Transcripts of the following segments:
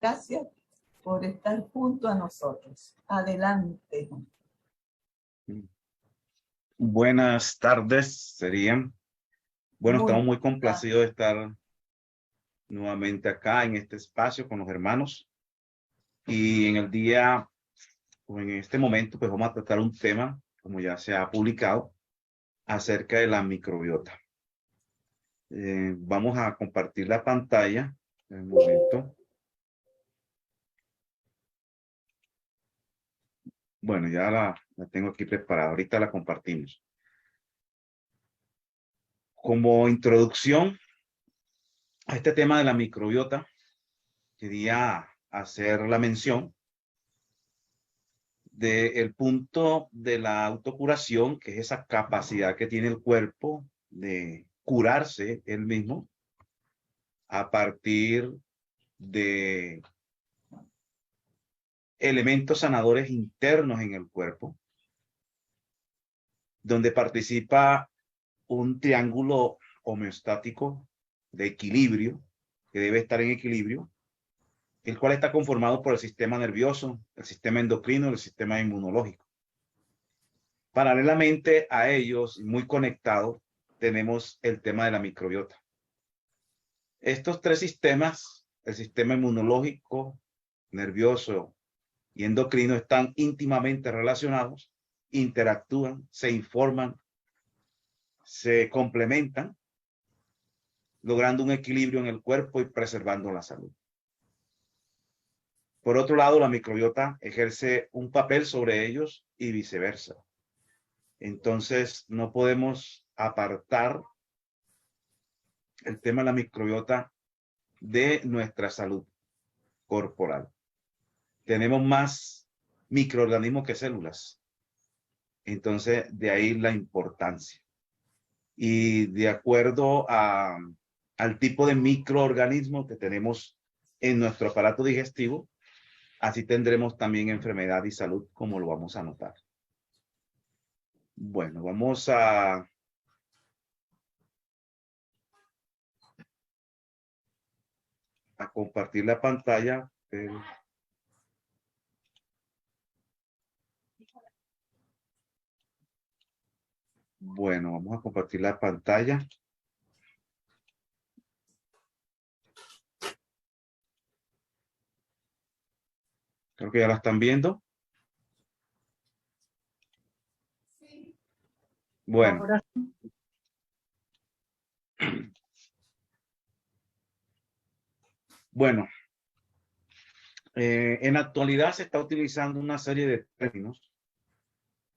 Gracias por estar junto a nosotros. Adelante. Buenas tardes, serían. Bueno, estamos muy complacidos de estar nuevamente acá en este espacio con los hermanos. Y en el día, o en este momento, pues vamos a tratar un tema, como ya se ha publicado, acerca de la microbiota. Vamos a compartir la pantalla en un momento. Bueno, ya la tengo aquí preparada. Ahorita la compartimos. Como introducción a este tema de la microbiota, quería hacer la mención del punto de la autocuración, que es esa capacidad que tiene el cuerpo de curarse él mismo a partir de elementos sanadores internos en el cuerpo, donde participa un triángulo homeostático de equilibrio, que debe estar en equilibrio, el cual está conformado por el sistema nervioso, el sistema endocrino y el sistema inmunológico. Paralelamente a ellos, muy conectados, tenemos el tema de la microbiota. Estos tres sistemas, el sistema inmunológico, nervioso y endocrino, están íntimamente relacionados, interactúan, se informan, se complementan, logrando un equilibrio en el cuerpo y preservando la salud. Por otro lado, la microbiota ejerce un papel sobre ellos y viceversa. Entonces, no podemos apartar el tema de la microbiota de nuestra salud corporal. Tenemos más microorganismos que células. Entonces, de ahí la importancia. Y de acuerdo al tipo de microorganismo que tenemos en nuestro aparato digestivo, así tendremos también enfermedad y salud, como lo vamos a notar. Bueno, vamos a compartir la pantalla. Bueno, vamos a compartir la pantalla. Creo que ya la están viendo. Bueno. Bueno, en la actualidad se está utilizando una serie de términos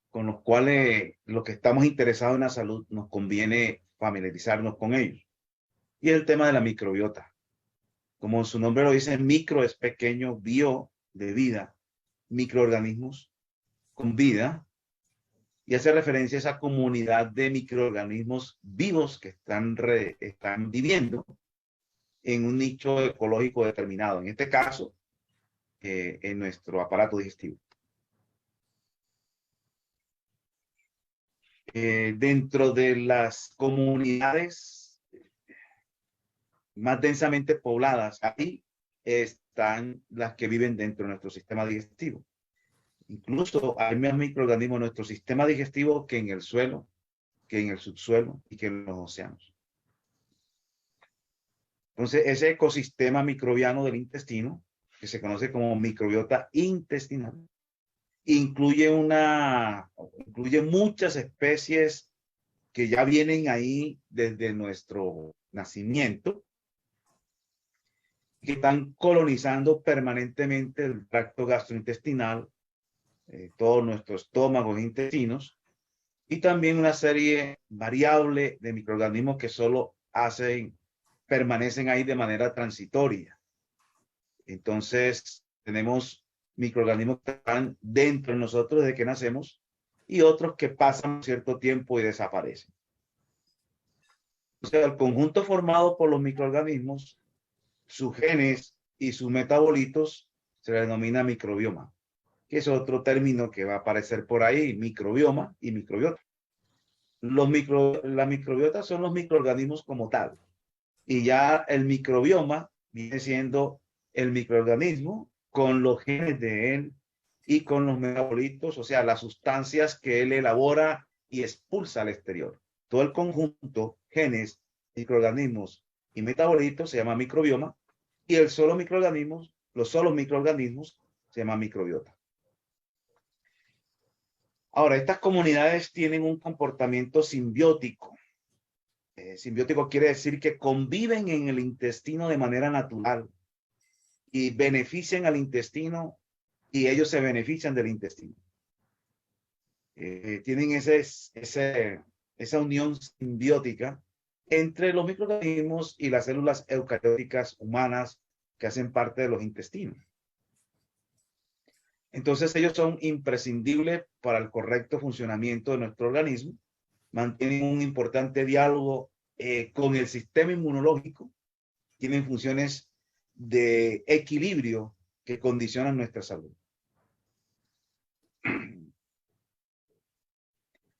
con los cuales los que estamos interesados en la salud nos conviene familiarizarnos con ellos. Y el tema de la microbiota. Como su nombre lo dice, micro es pequeño, bio de vida, microorganismos con vida, y hace referencia a esa comunidad de microorganismos vivos que están viviendo en un nicho ecológico determinado, en este caso, en nuestro aparato digestivo. Dentro de las comunidades más densamente pobladas, ahí están las que viven dentro de nuestro sistema digestivo. Incluso hay más microorganismos en nuestro sistema digestivo que en el suelo, que en el subsuelo y que en los océanos. Entonces, ese ecosistema microbiano del intestino, que se conoce como microbiota intestinal, incluye muchas especies que ya vienen ahí desde nuestro nacimiento, que están colonizando permanentemente el tracto gastrointestinal, todos nuestros estómagos e intestinos, y también una serie variable de microorganismos que solo permanecen ahí de manera transitoria. Entonces, tenemos microorganismos que están dentro de nosotros desde que nacemos y otros que pasan cierto tiempo y desaparecen. O sea, el conjunto formado por los microorganismos, sus genes y sus metabolitos se le denomina microbioma, que es otro término que va a aparecer por ahí, microbioma y microbiota. La microbiota son los microorganismos como tal, y ya el microbioma viene siendo el microorganismo con los genes de él y con los metabolitos, o sea, las sustancias que él elabora y expulsa al exterior. Todo el conjunto, genes, microorganismos y metabolitos se llama microbioma, y los solos microorganismos se llama microbiota. Ahora, estas comunidades tienen un comportamiento simbiótico. Simbiótico quiere decir que conviven en el intestino de manera natural y benefician al intestino y ellos se benefician del intestino. Tienen esa unión simbiótica entre los microorganismos y las células eucarióticas humanas que hacen parte de los intestinos. Entonces ellos son imprescindibles para el correcto funcionamiento de nuestro organismo, mantienen un importante diálogo con el sistema inmunológico, tienen funciones de equilibrio que condicionan nuestra salud.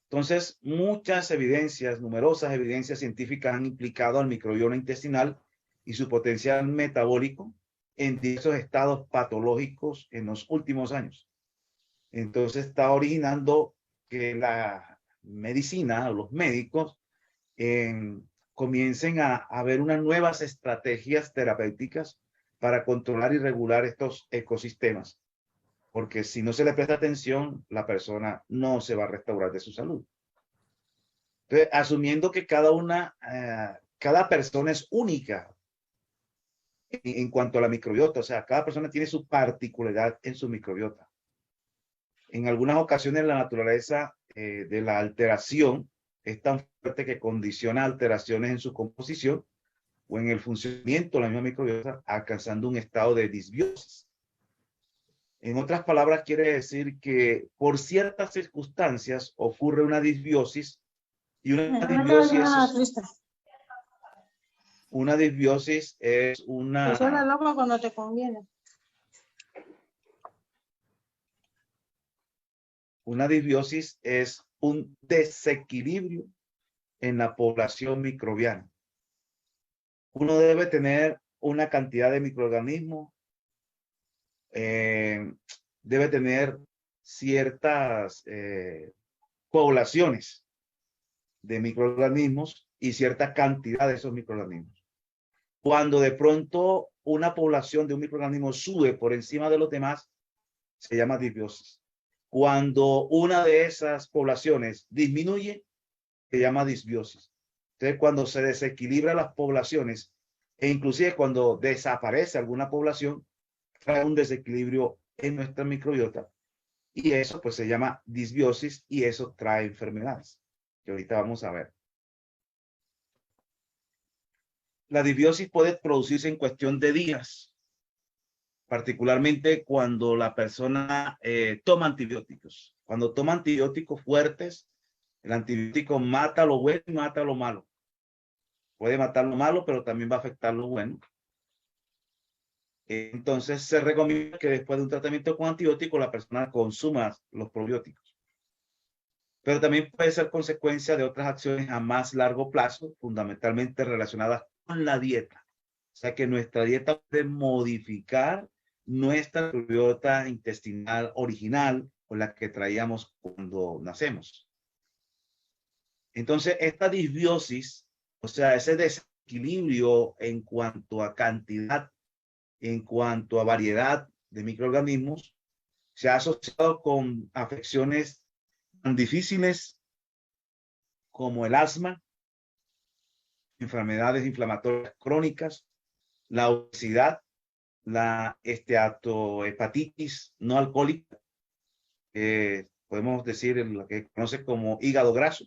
Entonces, numerosas evidencias científicas han implicado al microbioma intestinal y su potencial metabólico en diversos estados patológicos en los últimos años. Entonces, está originando que la medicina o los médicos comiencen a ver unas nuevas estrategias terapéuticas para controlar y regular estos ecosistemas. Porque si no se le presta atención, la persona no se va a restaurar de su salud. Entonces, asumiendo que cada persona es única en cuanto a la microbiota, o sea, cada persona tiene su particularidad en su microbiota. En algunas ocasiones la naturaleza de la alteración es tan fuerte que condiciona alteraciones en su composición o en el funcionamiento de la misma microbiota, alcanzando un estado de disbiosis. En otras palabras, quiere decir que por ciertas circunstancias ocurre una disbiosis y una disbiosis es una... Suena loco cuando te conviene. Una disbiosis es un desequilibrio en la población microbiana. Uno debe tener una cantidad de microorganismos, debe tener ciertas poblaciones de microorganismos y cierta cantidad de esos microorganismos. Cuando de pronto una población de un microorganismo sube por encima de los demás, se llama disbiosis. Cuando una de esas poblaciones disminuye, se llama disbiosis. Entonces, cuando se desequilibran las poblaciones, e inclusive cuando desaparece alguna población, trae un desequilibrio en nuestra microbiota. Y eso pues se llama disbiosis y eso trae enfermedades, que ahorita vamos a ver. La disbiosis puede producirse en cuestión de días, particularmente cuando la persona toma antibióticos. Cuando toma antibióticos fuertes, el antibiótico mata lo bueno y mata lo malo. Puede matar lo malo, pero también va a afectar lo bueno. Entonces se recomienda que después de un tratamiento con antibiótico la persona consuma los probióticos. Pero también puede ser consecuencia de otras acciones a más largo plazo, fundamentalmente relacionadas con la dieta. O sea que nuestra dieta puede modificar nuestra microbiota intestinal original o la que traíamos cuando nacemos. Entonces esta disbiosis, o sea, ese desequilibrio en cuanto a cantidad, en cuanto a variedad de microorganismos, se ha asociado con afecciones tan difíciles como el asma, enfermedades inflamatorias crónicas, la obesidad, la esteatohepatitis no alcohólica, podemos decir lo que conoce como hígado graso,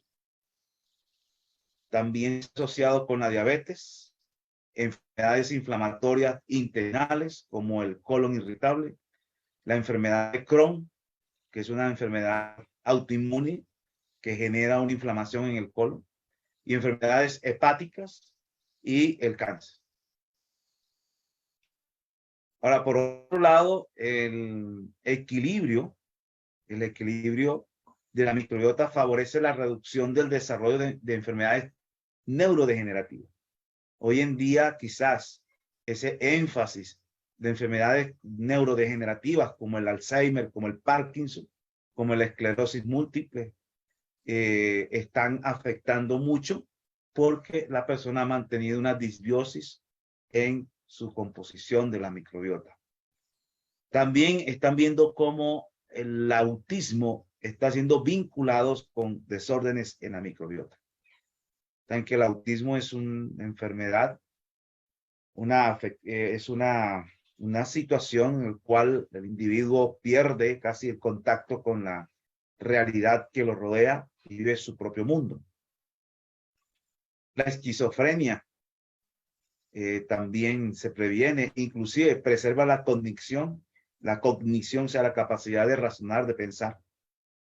también asociado con la diabetes, enfermedades inflamatorias intestinales como el colon irritable, la enfermedad de Crohn, que es una enfermedad autoinmune que genera una inflamación en el colon, y enfermedades hepáticas y el cáncer. Ahora, por otro lado, el equilibrio de la microbiota favorece la reducción del desarrollo de enfermedades neurodegenerativas. Hoy en día, quizás ese énfasis de enfermedades neurodegenerativas como el Alzheimer, como el Parkinson, como la esclerosis múltiple, están afectando mucho porque la persona ha mantenido una disbiosis en su composición de la microbiota. También están viendo cómo el autismo está siendo vinculado con desórdenes en la microbiota. Saben que el autismo es una enfermedad, es una situación en la cual el individuo pierde casi el contacto con la realidad que lo rodea y vive su propio mundo. La esquizofrenia también se previene, inclusive preserva la cognición, o sea, la capacidad de razonar, de pensar,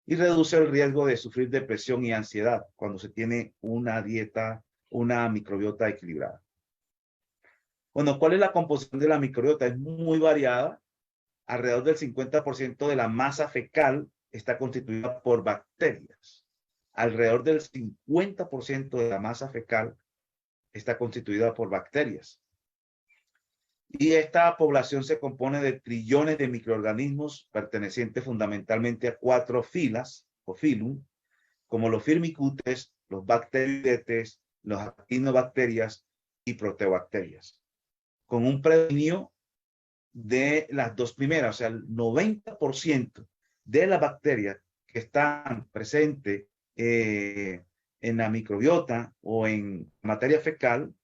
y reduce el riesgo de sufrir depresión y ansiedad cuando se tiene una dieta, una microbiota equilibrada. Bueno, ¿cuál es la composición de la microbiota? Es muy variada. Alrededor del 50% de la masa fecal está constituida por bacterias. Alrededor del 50% de la masa fecal está constituida por bacterias. Y esta población se compone de trillones de microorganismos pertenecientes fundamentalmente a 4 filas o filum, como los firmicutes, los bacteroidetes, los actinobacterias y proteobacterias, con un predominio de las 2 primeras, o sea, el 90% de las bacterias que están presentes en la microbiota o en materia fecal,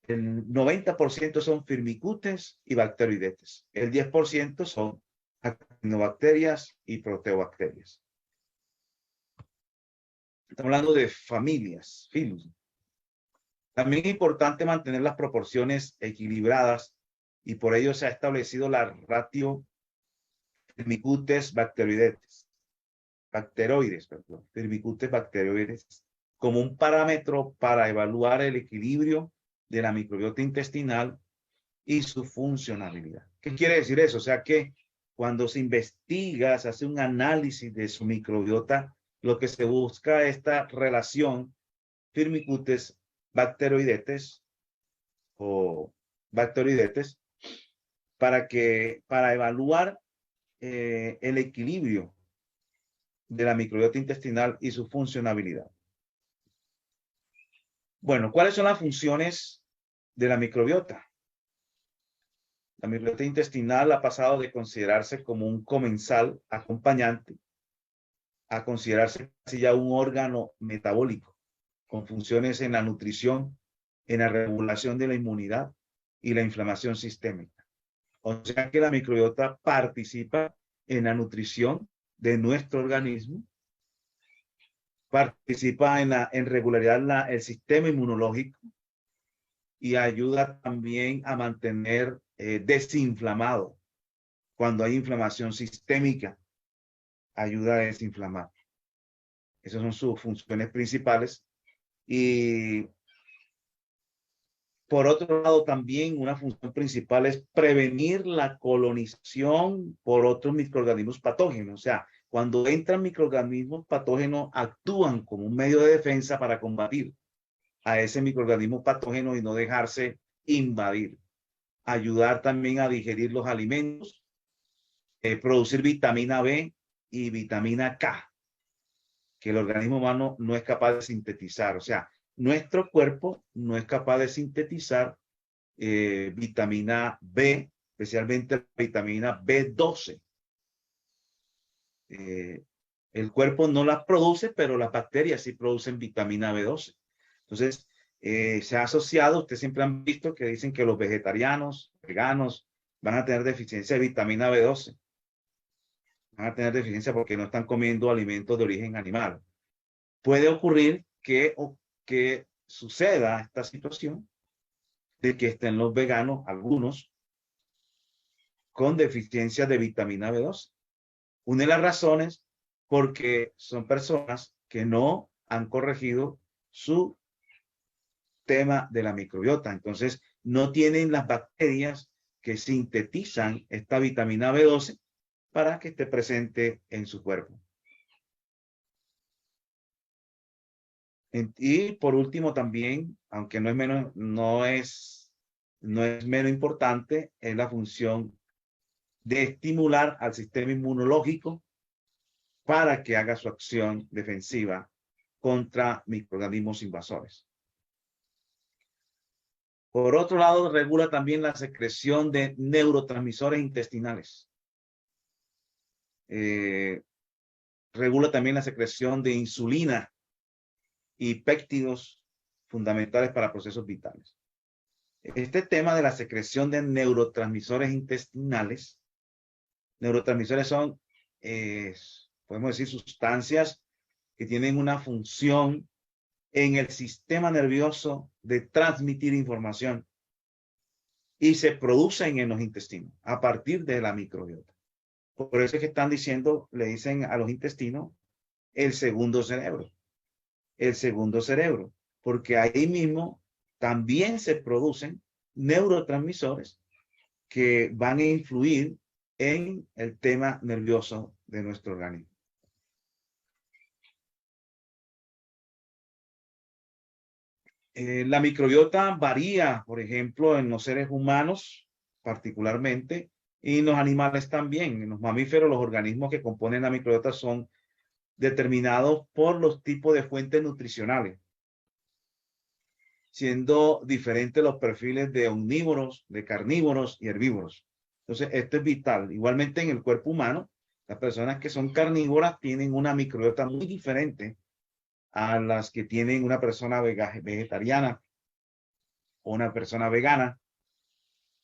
el 90% son firmicutes y bacteroidetes. El 10% son actinobacterias y proteobacterias. Estamos hablando de familias, filus. También es importante mantener las proporciones equilibradas y por ello se ha establecido la ratio firmicutes bacteroides como un parámetro para evaluar el equilibrio de la microbiota intestinal y su funcionalidad. ¿Qué quiere decir eso? O sea que cuando se investiga, se hace un análisis de su microbiota, lo que se busca es esta relación firmicutes bacteroidetes o bacteroidetes para evaluar el equilibrio de la microbiota intestinal y su funcionabilidad. Bueno, ¿cuáles son las funciones de la microbiota? La microbiota intestinal ha pasado de considerarse como un comensal acompañante a considerarse casi ya un órgano metabólico con funciones en la nutrición, en la regulación de la inmunidad y la inflamación sistémica. O sea que la microbiota participa en la nutrición de nuestro organismo, participa en regularidad el sistema inmunológico y ayuda también a mantener desinflamado. Cuando hay inflamación sistémica, ayuda a desinflamar. Esas son sus funciones principales. Y por otro lado, también una función principal es prevenir la colonización por otros microorganismos patógenos. O sea, cuando entran microorganismos patógenos, actúan como un medio de defensa para combatir a ese microorganismo patógeno y no dejarse invadir. Ayudar también a digerir los alimentos, producir vitamina B y vitamina K, que el organismo humano no es capaz de sintetizar. O sea, nuestro cuerpo no es capaz de sintetizar vitamina B, especialmente la vitamina B12. El cuerpo no las produce, pero las bacterias sí producen vitamina B12. Entonces, se ha asociado, ustedes siempre han visto que dicen que los vegetarianos, veganos, van a tener deficiencia de vitamina B12. Van a tener deficiencia porque no están comiendo alimentos de origen animal. Puede ocurrir que suceda esta situación de que estén los veganos, algunos, con deficiencia de vitamina B12. Una de las razones porque son personas que no han corregido su tema de la microbiota. Entonces, no tienen las bacterias que sintetizan esta vitamina B12 para que esté presente en su cuerpo. Y por último también, aunque no es no es menos importante, es la función de estimular al sistema inmunológico para que haga su acción defensiva contra microorganismos invasores. Por otro lado, regula también la secreción de neurotransmisores intestinales. Regula también la secreción de insulina y péptidos fundamentales para procesos vitales. Este tema de la secreción de neurotransmisores intestinales, neurotransmisores son, podemos decir, sustancias que tienen una función en el sistema nervioso de transmitir información y se producen en los intestinos a partir de la microbiota. Por eso es que están diciendo, le dicen a los intestinos, el segundo cerebro. El segundo cerebro. Porque ahí mismo también se producen neurotransmisores que van a influir en el tema nervioso de nuestro organismo. La microbiota varía, por ejemplo, en los seres humanos particularmente, y en los animales también. En los mamíferos, los organismos que componen la microbiota son determinados por los tipos de fuentes nutricionales, siendo diferentes los perfiles de omnívoros, de carnívoros y herbívoros. Entonces, esto es vital. Igualmente en el cuerpo humano, las personas que son carnívoras tienen una microbiota muy diferente a las que tienen una persona vegetariana o una persona vegana.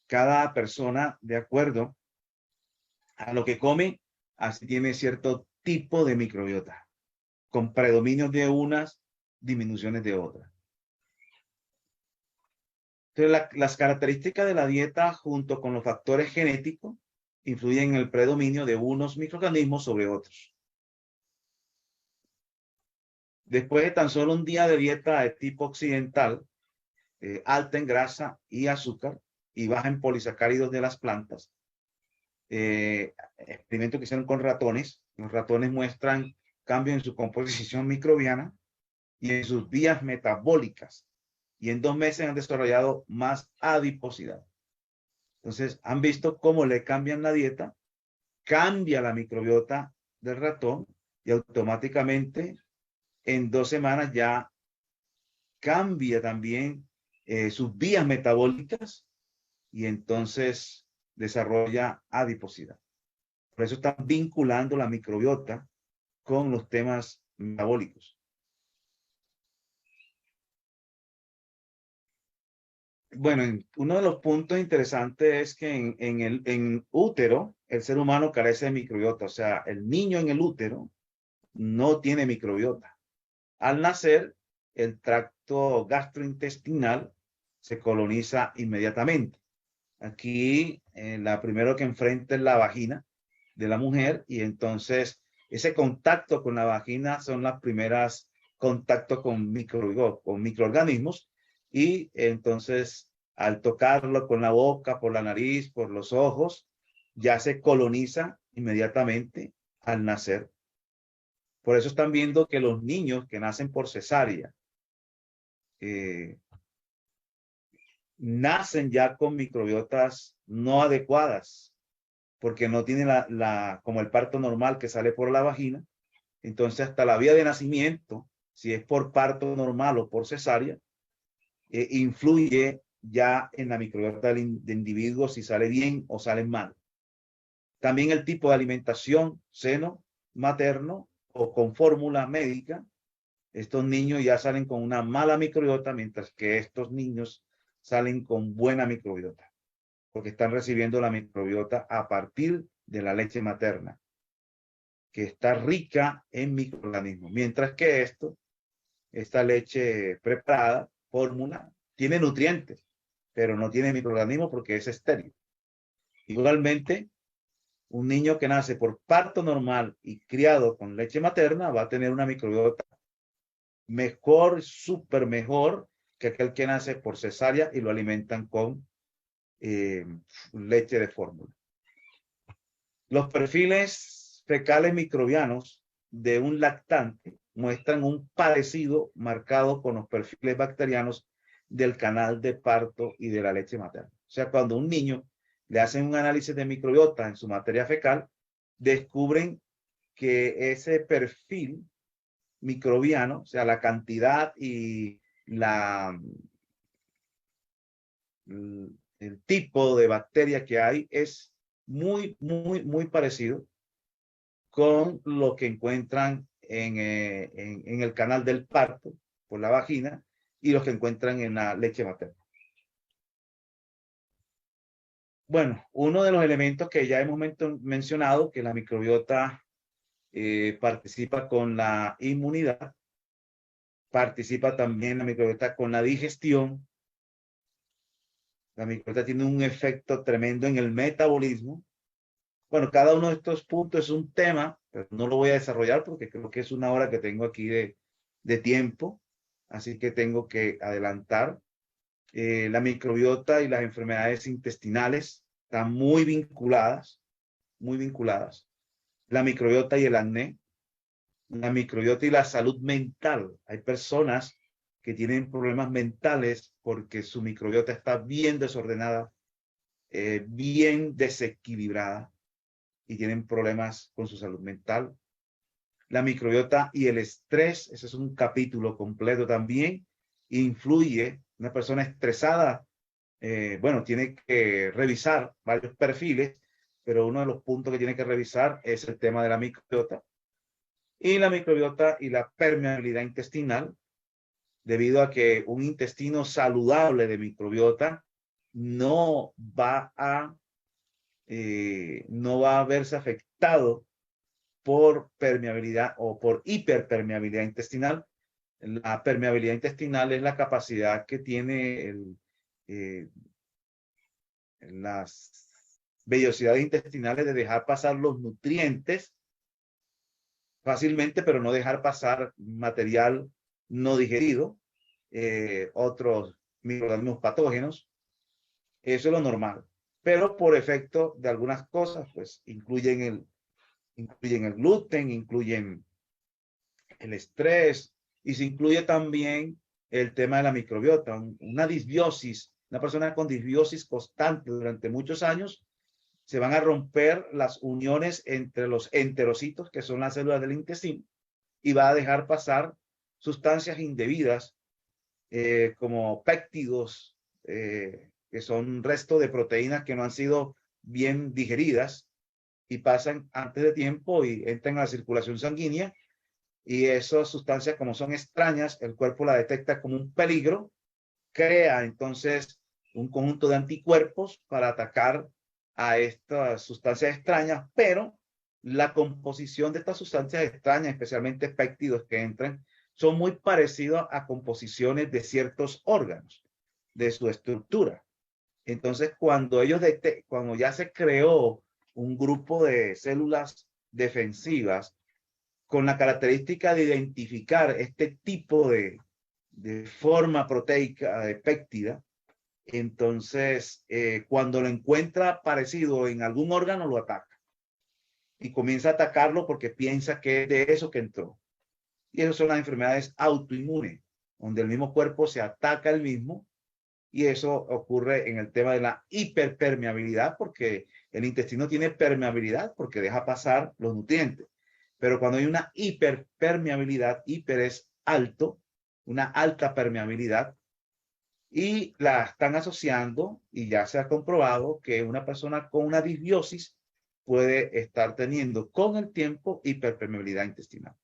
Cada persona, de acuerdo a lo que come, así tiene cierto tipo de microbiota, con predominios de unas, disminuciones de otras. Entonces, las características de la dieta junto con los factores genéticos influyen en el predominio de unos microorganismos sobre otros. Después de tan solo un día de dieta de tipo occidental, alta en grasa y azúcar y baja en polisacáridos de las plantas, experimentos que hicieron con ratones. Los ratones muestran cambios en su composición microbiana y en sus vías metabólicas. Y en 2 meses han desarrollado más adiposidad. Entonces, han visto cómo le cambian la dieta, cambia la microbiota del ratón y automáticamente en 2 semanas ya cambia también sus vías metabólicas y entonces desarrolla adiposidad. Por eso están vinculando la microbiota con los temas metabólicos. Bueno, uno de los puntos interesantes es que en útero el ser humano carece de microbiota. O sea, el niño en el útero no tiene microbiota. Al nacer, el tracto gastrointestinal se coloniza inmediatamente. Aquí, la primero que enfrenta es la vagina de la mujer y entonces ese contacto con la vagina son las primeras contactos con microorganismos y entonces al tocarlo con la boca, por la nariz, por los ojos, ya se coloniza inmediatamente al nacer. Por eso están viendo que los niños que nacen por cesárea nacen ya con microbiotas no adecuadas, porque no tienen como el parto normal que sale por la vagina. Entonces, hasta la vía de nacimiento, si es por parto normal o por cesárea, influye ya en la microbiota del individuo si sale bien o sale mal. También el tipo de alimentación, seno materno o con fórmula médica. Estos niños ya salen con una mala microbiota, mientras que estos niños salen con buena microbiota, porque están recibiendo la microbiota a partir de la leche materna, que está rica en microorganismos, mientras que esta leche preparada, fórmula, tiene nutrientes, pero no tiene microorganismos porque es estéril. Igualmente, un niño que nace por parto normal y criado con leche materna va a tener una microbiota mejor, súper mejor que aquel que nace por cesárea y lo alimentan con leche de fórmula. Los perfiles fecales microbianos de un lactante muestran un parecido marcado con los perfiles bacterianos del canal de parto y de la leche materna. O sea, cuando a un niño le hacen un análisis de microbiota en su materia fecal, descubren que ese perfil microbiano, o sea, la cantidad y el tipo de bacteria que hay es muy parecido con lo que encuentran en el canal del parto por la vagina y los que encuentran en la leche materna. Bueno, uno de los elementos que ya hemos mencionado, que la microbiota participa con la inmunidad, participa también la microbiota con la digestión. La microbiota tiene un efecto tremendo en el metabolismo. Bueno, cada uno de estos puntos es un tema, pero no lo voy a desarrollar porque creo que es una hora que tengo aquí de tiempo, así que tengo que adelantar. La microbiota y las enfermedades intestinales están muy vinculadas, muy vinculadas. La microbiota y el acné, la microbiota y la salud mental. Hay personas que tienen problemas mentales porque su microbiota está bien desordenada, bien desequilibrada y tienen problemas con su salud mental. La microbiota y el estrés, ese es un capítulo completo también, influye. Una persona estresada, bueno, tiene que revisar varios perfiles, pero uno de los puntos que tiene que revisar es el tema de la microbiota. Y la microbiota y la permeabilidad intestinal, debido a que un intestino saludable de microbiota no va a verse afectado por permeabilidad o por hiperpermeabilidad intestinal. La permeabilidad intestinal es la capacidad que tiene las vellosidades intestinales de dejar pasar los nutrientes fácilmente, pero no dejar pasar material no digerido, otros microorganismos patógenos. Eso es lo normal. Pero por efecto de algunas cosas, pues incluyen el gluten, incluyen el estrés y se incluye también el tema de la microbiota. Una disbiosis, una persona con disbiosis constante durante muchos años, se van a romper las uniones entre los enterocitos, que son las células del intestino, y va a dejar pasar sustancias indebidas como péptidos, que son restos de proteínas que no han sido bien digeridas y pasan antes de tiempo y entran a la circulación sanguínea. Y esas sustancias, como son extrañas, el cuerpo la detecta como un peligro, crea entonces un conjunto de anticuerpos para atacar a estas sustancias extrañas, pero la composición de estas sustancias extrañas, especialmente péptidos que entran, son muy parecidos a composiciones de ciertos órganos, de su estructura. Entonces, cuando ya se creó un grupo de células defensivas con la característica de identificar este tipo de forma proteica de péptida, entonces cuando lo encuentra parecido en algún órgano, lo ataca. Y comienza a atacarlo porque piensa que es de eso que entró. Y esas son las enfermedades autoinmunes, donde el mismo cuerpo se ataca el mismo. Y eso ocurre en el tema de la hiperpermeabilidad, porque el intestino tiene permeabilidad porque deja pasar los nutrientes. Pero cuando hay una hiperpermeabilidad, hiper es alto, una alta permeabilidad, y la están asociando, y ya se ha comprobado que una persona con una disbiosis puede estar teniendo con el tiempo hiperpermeabilidad intestinal.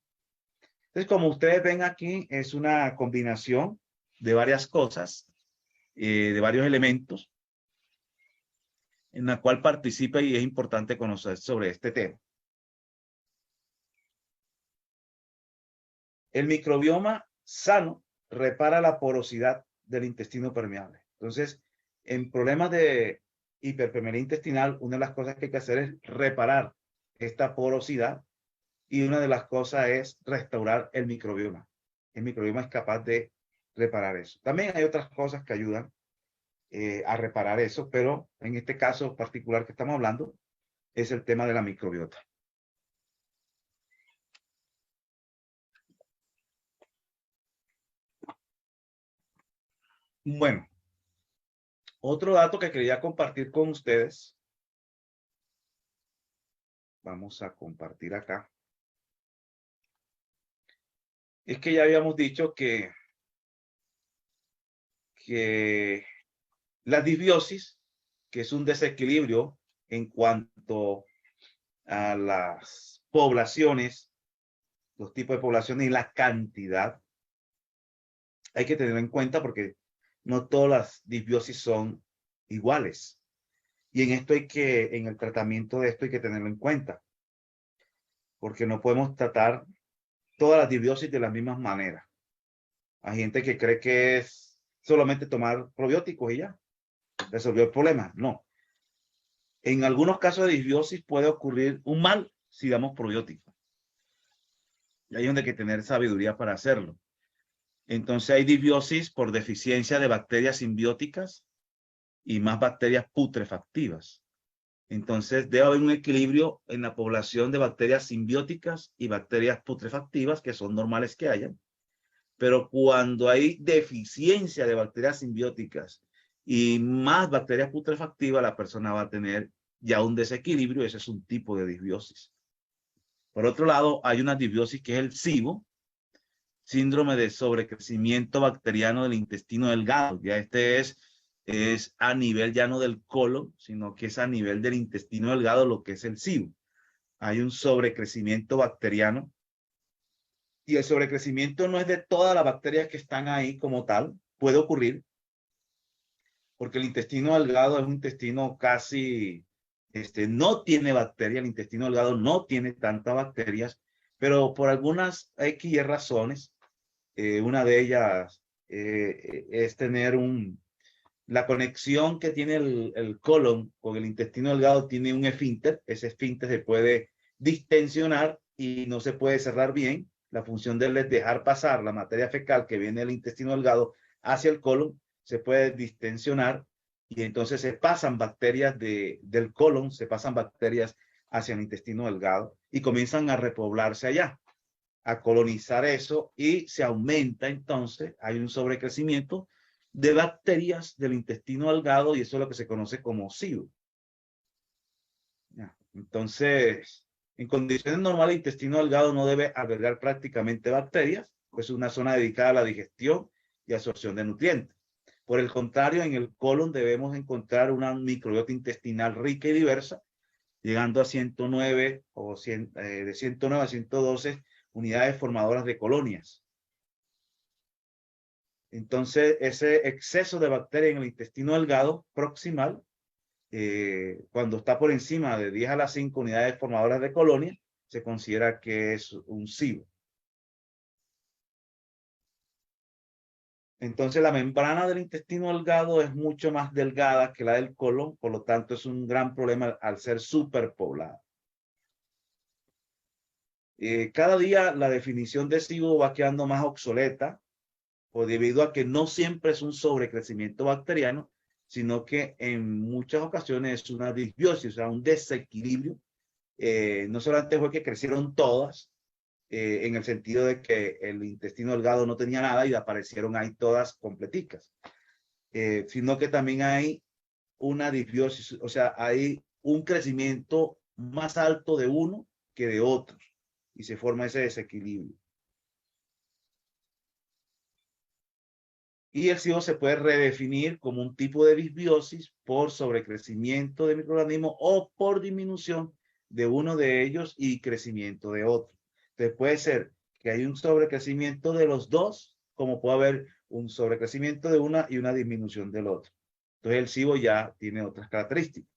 Entonces, como ustedes ven aquí, es una combinación de varias cosas, de varios elementos, en la cual participa y es importante conocer sobre este tema. El microbioma sano repara la porosidad del intestino permeable. Entonces, en problemas de hiperpermeabilidad intestinal, una de las cosas que hay que hacer es reparar esta porosidad y una de las cosas es restaurar el microbioma. El microbioma es capaz de reparar eso. También hay otras cosas que ayudan a reparar eso, pero en este caso particular que estamos hablando es el tema de la microbiota. Bueno, otro dato que quería compartir con ustedes. Vamos a compartir acá. Es que ya habíamos dicho que la disbiosis, que es un desequilibrio en cuanto a las poblaciones, los tipos de poblaciones y la cantidad, hay que tener en cuenta porque no todas las disbiosis son iguales. Y en el tratamiento de esto hay que tenerlo en cuenta, porque no podemos tratar todas las disbiosis de las mismas maneras. Hay gente que cree que es solamente tomar probióticos y ya resolvió el problema. No. En algunos casos de disbiosis puede ocurrir un mal si damos probióticos. Y ahí es donde hay que tener sabiduría para hacerlo. Entonces hay disbiosis por deficiencia de bacterias simbióticas y más bacterias putrefactivas. Entonces debe haber un equilibrio en la población de bacterias simbióticas y bacterias putrefactivas, que son normales que hayan. Pero cuando hay deficiencia de bacterias simbióticas y más bacterias putrefactivas, la persona va a tener ya un desequilibrio. Ese es un tipo de disbiosis. Por otro lado, hay una disbiosis que es el SIBO, síndrome de sobrecrecimiento bacteriano del intestino delgado. Ya este es a nivel ya no del colon, sino que es a nivel del intestino delgado lo que es el SIBO. Hay un sobrecrecimiento bacteriano. Y el sobrecrecimiento no es de todas las bacterias que están ahí como tal. Puede ocurrir, porque el intestino delgado es un intestino casi, no tiene bacterias, el intestino delgado no tiene tantas bacterias, pero por algunas X y razones, una de ellas es tener la conexión que tiene el colon con el intestino delgado tiene un esfínter. Ese esfínter se puede distensionar y no se puede cerrar bien. La función de él es dejar pasar la materia fecal que viene del intestino delgado hacia el colon, se puede distensionar y entonces se pasan bacterias del colon, se pasan bacterias hacia el intestino delgado y comienzan a repoblarse allá, a colonizar eso y se aumenta entonces, hay un sobrecrecimiento de bacterias del intestino delgado y eso es lo que se conoce como SIBO. Entonces, en condiciones normales, el intestino delgado no debe albergar prácticamente bacterias, pues es una zona dedicada a la digestión y absorción de nutrientes. Por el contrario, en el colon debemos encontrar una microbiota intestinal rica y diversa, llegando a 109 o 100, de 109 a 112 unidades formadoras de colonias. Entonces, ese exceso de bacterias en el intestino delgado proximal, cuando está por encima de 10 a la 5 unidades formadoras de colonia, se considera que es un SIBO. Entonces, la membrana del intestino delgado es mucho más delgada que la del colon, por lo tanto, es un gran problema al ser superpoblada. Cada día la definición de SIBO va quedando más obsoleta, o debido a que no siempre es un sobrecrecimiento bacteriano, sino que en muchas ocasiones es una disbiosis, o sea, un desequilibrio. No solamente fue que crecieron todas, en el sentido de que el intestino delgado no tenía nada y aparecieron ahí todas completicas, sino que también hay una disbiosis, o sea, hay un crecimiento más alto de uno que de otros y se forma ese desequilibrio. Y el SIBO se puede redefinir como un tipo de disbiosis por sobrecrecimiento de microorganismos o por disminución de uno de ellos y crecimiento de otro. Entonces puede ser que hay un sobrecrecimiento de los dos, como puede haber un sobrecrecimiento de una y una disminución del otro. Entonces el SIBO ya tiene otras características.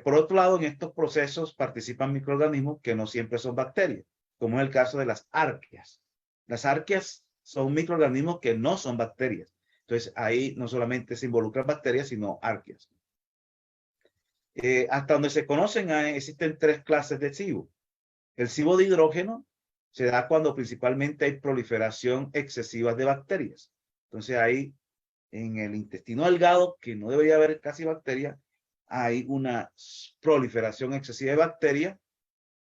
Por otro lado, en estos procesos participan microorganismos que no siempre son bacterias, como es el caso de las arqueas. Las arqueas son microorganismos que no son bacterias. Entonces, ahí no solamente se involucran bacterias, sino arqueas. Hasta donde se conocen, existen tres clases de SIBO. El SIBO de hidrógeno se da cuando principalmente hay proliferación excesiva de bacterias. Entonces, ahí en el intestino delgado, que no debería haber casi bacterias, hay una proliferación excesiva de bacterias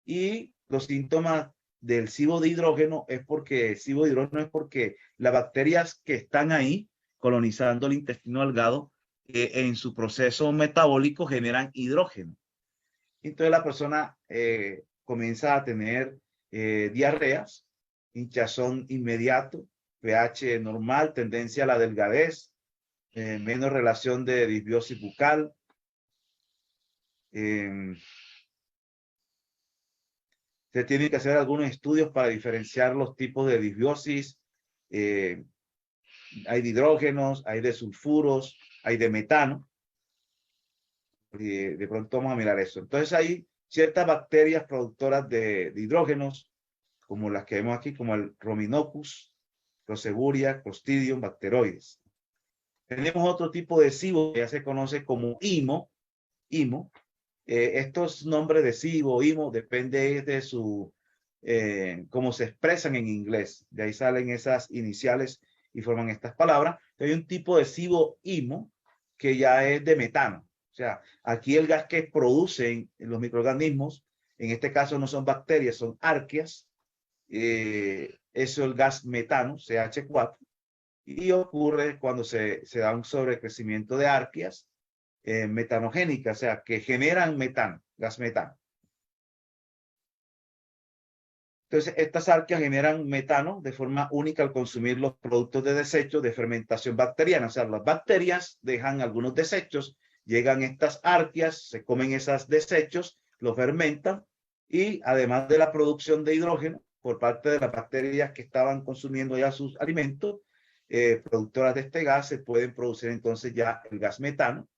y los síntomas del SIBO de hidrógeno es porque las bacterias que están ahí colonizando el intestino delgado, en su proceso metabólico generan hidrógeno. Entonces la persona comienza a tener diarreas, hinchazón inmediato, pH normal, tendencia a la delgadez, menos relación de disbiosis bucal. Se tienen que hacer algunos estudios para diferenciar los tipos de disbiosis. Hay de hidrógenos, hay de sulfuros, hay de metano. De pronto vamos a mirar eso. Entonces hay ciertas bacterias productoras de hidrógenos, como las que vemos aquí, como el Rominococcus, Proseburia, Clostridium, Bacteroides. Tenemos otro tipo de SIBO que ya se conoce como IMO. Estos nombres de SIBO, IMO, depende de su, cómo se expresan en inglés. De ahí salen esas iniciales y forman estas palabras. Hay un tipo de SIBO, IMO, que ya es de metano. O sea, aquí el gas que producen los microorganismos, en este caso no son bacterias, son arqueas. Eso es el gas metano, CH4. Y ocurre cuando se da un sobrecrecimiento de arqueas metanogénicas, o sea, que generan metano, gas metano. Entonces, estas arqueas generan metano de forma única al consumir los productos de desecho de fermentación bacteriana. O sea, las bacterias dejan algunos desechos, llegan estas arqueas, se comen esos desechos, los fermentan y además de la producción de hidrógeno por parte de las bacterias que estaban consumiendo ya sus alimentos, productoras de este gas, se pueden producir entonces ya el gas metano.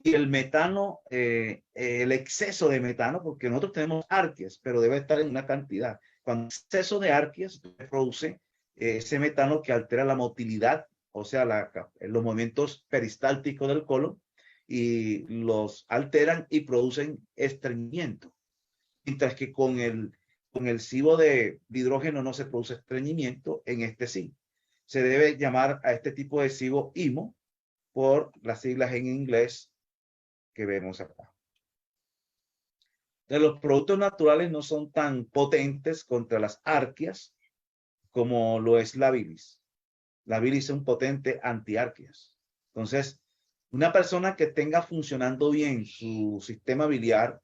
Y el metano, el exceso de metano, porque nosotros tenemos arqueas, pero debe estar en una cantidad. Cuando el exceso de arqueas produce ese metano que altera la motilidad, o sea, los movimientos peristálticos del colon, y los alteran y producen estreñimiento. Mientras que con el SIBO de hidrógeno no se produce estreñimiento, en este sí. Se debe llamar a este tipo de SIBO IMO por las siglas en inglés que vemos acá. De los productos naturales no son tan potentes contra las arqueas como lo es la bilis. La bilis es un potente antiarqueas. Entonces, una persona que tenga funcionando bien su sistema biliar,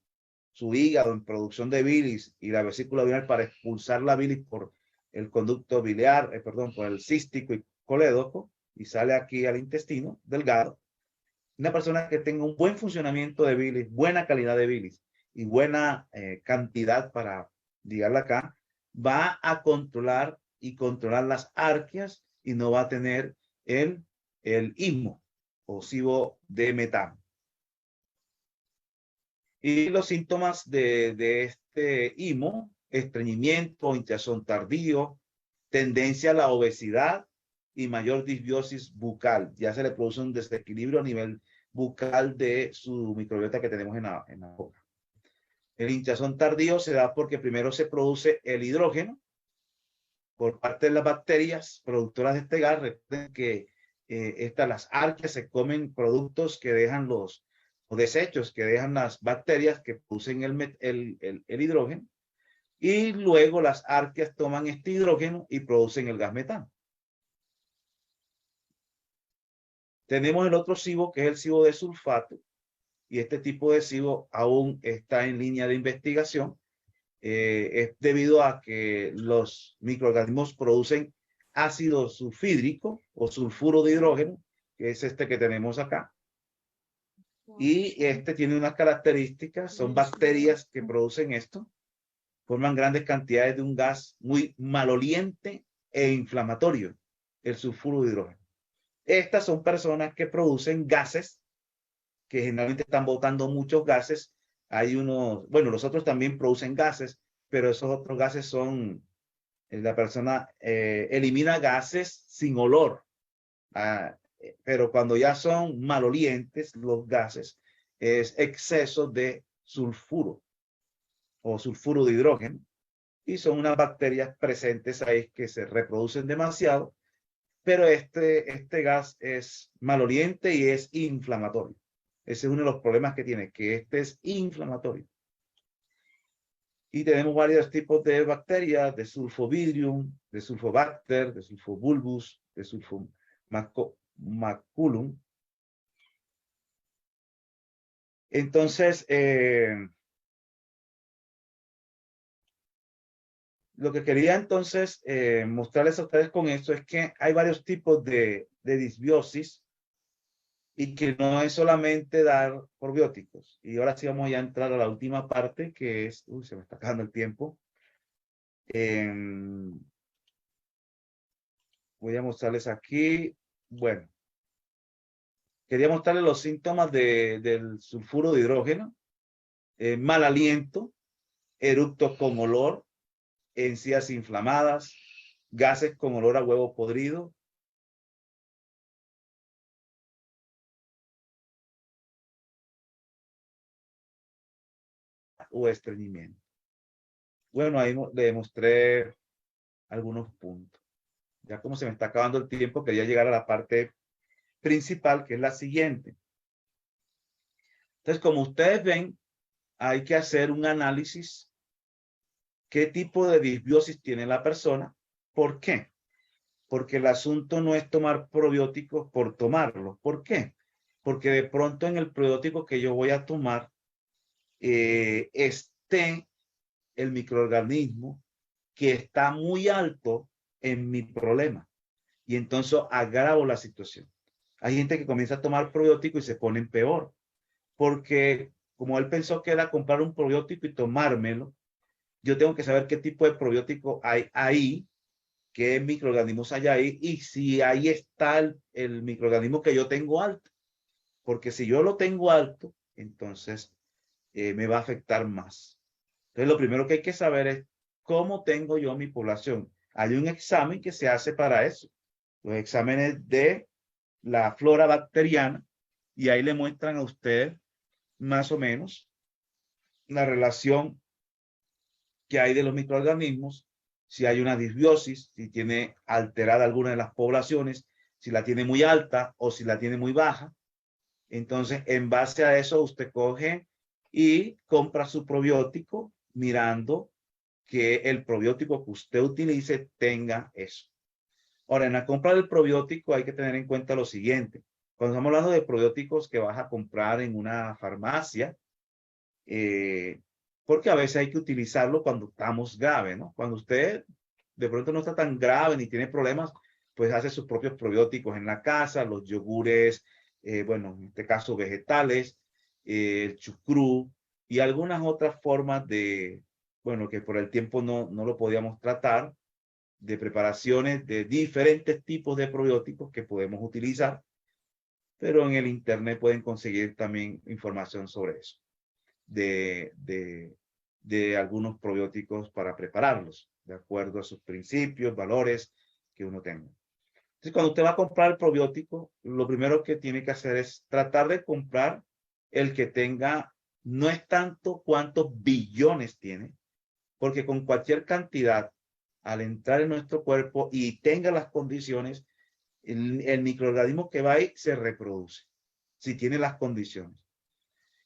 su hígado en producción de bilis y la vesícula biliar para expulsar la bilis por el conducto biliar, por el cístico y colédoco, y sale aquí al intestino delgado. Una persona que tenga un buen funcionamiento de bilis, buena calidad de bilis y buena cantidad para llegarla acá, va a controlar las arqueas y no va a tener el IMO o SIBO de metano. Y los síntomas de este IMO, estreñimiento, hinchazón tardío, tendencia a la obesidad y mayor disbiosis bucal. Ya se le produce un desequilibrio a nivel bucal de su microbiota que tenemos en la boca. El hinchazón tardío se da porque primero se produce el hidrógeno por parte de las bacterias productoras de este gas. Recuerden que las arqueas se comen productos que dejan los desechos que dejan las bacterias que producen el hidrógeno, y luego las arqueas toman este hidrógeno y producen el gas metano. Tenemos el otro SIBO, que es el SIBO de sulfato, y este tipo de SIBO aún está en línea de investigación. Es debido a que los microorganismos producen ácido sulfídrico o sulfuro de hidrógeno, que es este que tenemos acá. Y este tiene unas características, son bacterias que producen esto, forman grandes cantidades de un gas muy maloliente e inflamatorio, el sulfuro de hidrógeno. Estas son personas que producen gases, que generalmente están botando muchos gases. Hay unos, bueno, los otros también producen gases, pero esos otros gases son, la persona elimina gases sin olor. Pero cuando ya son malolientes los gases, es exceso de sulfuro o sulfuro de hidrógeno, y son unas bacterias presentes ahí que se reproducen demasiado, pero este gas es maloliente y es inflamatorio. Ese es uno de los problemas que tiene, que este es inflamatorio. Y tenemos varios tipos de bacterias, de sulfovidrium, de sulfobacter, de sulfobulbus, de maculum. Entonces, lo que quería entonces mostrarles a ustedes con esto es que hay varios tipos de disbiosis y que no es solamente dar probióticos. Y ahora sí vamos ya a entrar a la última parte, que es, uy, se me está acabando el tiempo. Voy a mostrarles aquí, bueno, quería mostrarles los síntomas del sulfuro de hidrógeno, mal aliento, eructos con olor, encías inflamadas, gases con olor a huevo podrido, o estreñimiento. Bueno, ahí le demostré algunos puntos. Ya como se me está acabando el tiempo, quería llegar a la parte principal, que es la siguiente. Entonces, como ustedes ven, hay que hacer un análisis. ¿Qué tipo de disbiosis tiene la persona? ¿Por qué? Porque el asunto no es tomar probióticos por tomarlos. ¿Por qué? Porque de pronto en el probiótico que yo voy a tomar esté el microorganismo que está muy alto en mi problema. Y entonces agravo la situación. Hay gente que comienza a tomar probiótico y se ponen peor. Porque como él pensó que era comprar un probiótico y tomármelo, yo tengo que saber qué tipo de probiótico hay ahí, qué microorganismos hay ahí y si ahí está el microorganismo que yo tengo alto. Porque si yo lo tengo alto, entonces me va a afectar más. Entonces, lo primero que hay que saber es cómo tengo yo mi población. Hay un examen que se hace para eso. Los exámenes de la flora bacteriana y ahí le muestran a usted más o menos la relación que hay de los microorganismos, si hay una disbiosis, si tiene alterada alguna de las poblaciones, si la tiene muy alta o si la tiene muy baja. Entonces, en base a eso, usted coge y compra su probiótico mirando que el probiótico que usted utilice tenga eso. Ahora, en la compra del probiótico hay que tener en cuenta lo siguiente. Cuando estamos hablando de probióticos que vas a comprar en una farmacia, porque a veces hay que utilizarlo cuando estamos graves, ¿no? Cuando usted de pronto no está tan grave ni tiene problemas, pues hace sus propios probióticos en la casa, los yogures, bueno, en este caso vegetales, el chucrú y algunas otras formas de, bueno, que por el tiempo no lo podíamos tratar, de preparaciones de diferentes tipos de probióticos que podemos utilizar, pero en el internet pueden conseguir también información sobre eso de algunos probióticos para prepararlos, de acuerdo a sus principios, valores que uno tenga. Entonces, cuando usted va a comprar el probiótico, lo primero que tiene que hacer es tratar de comprar el que tenga, no es tanto cuántos billones tiene, porque con cualquier cantidad, al entrar en nuestro cuerpo y tenga las condiciones, el microorganismo que va ahí se reproduce, si tiene las condiciones.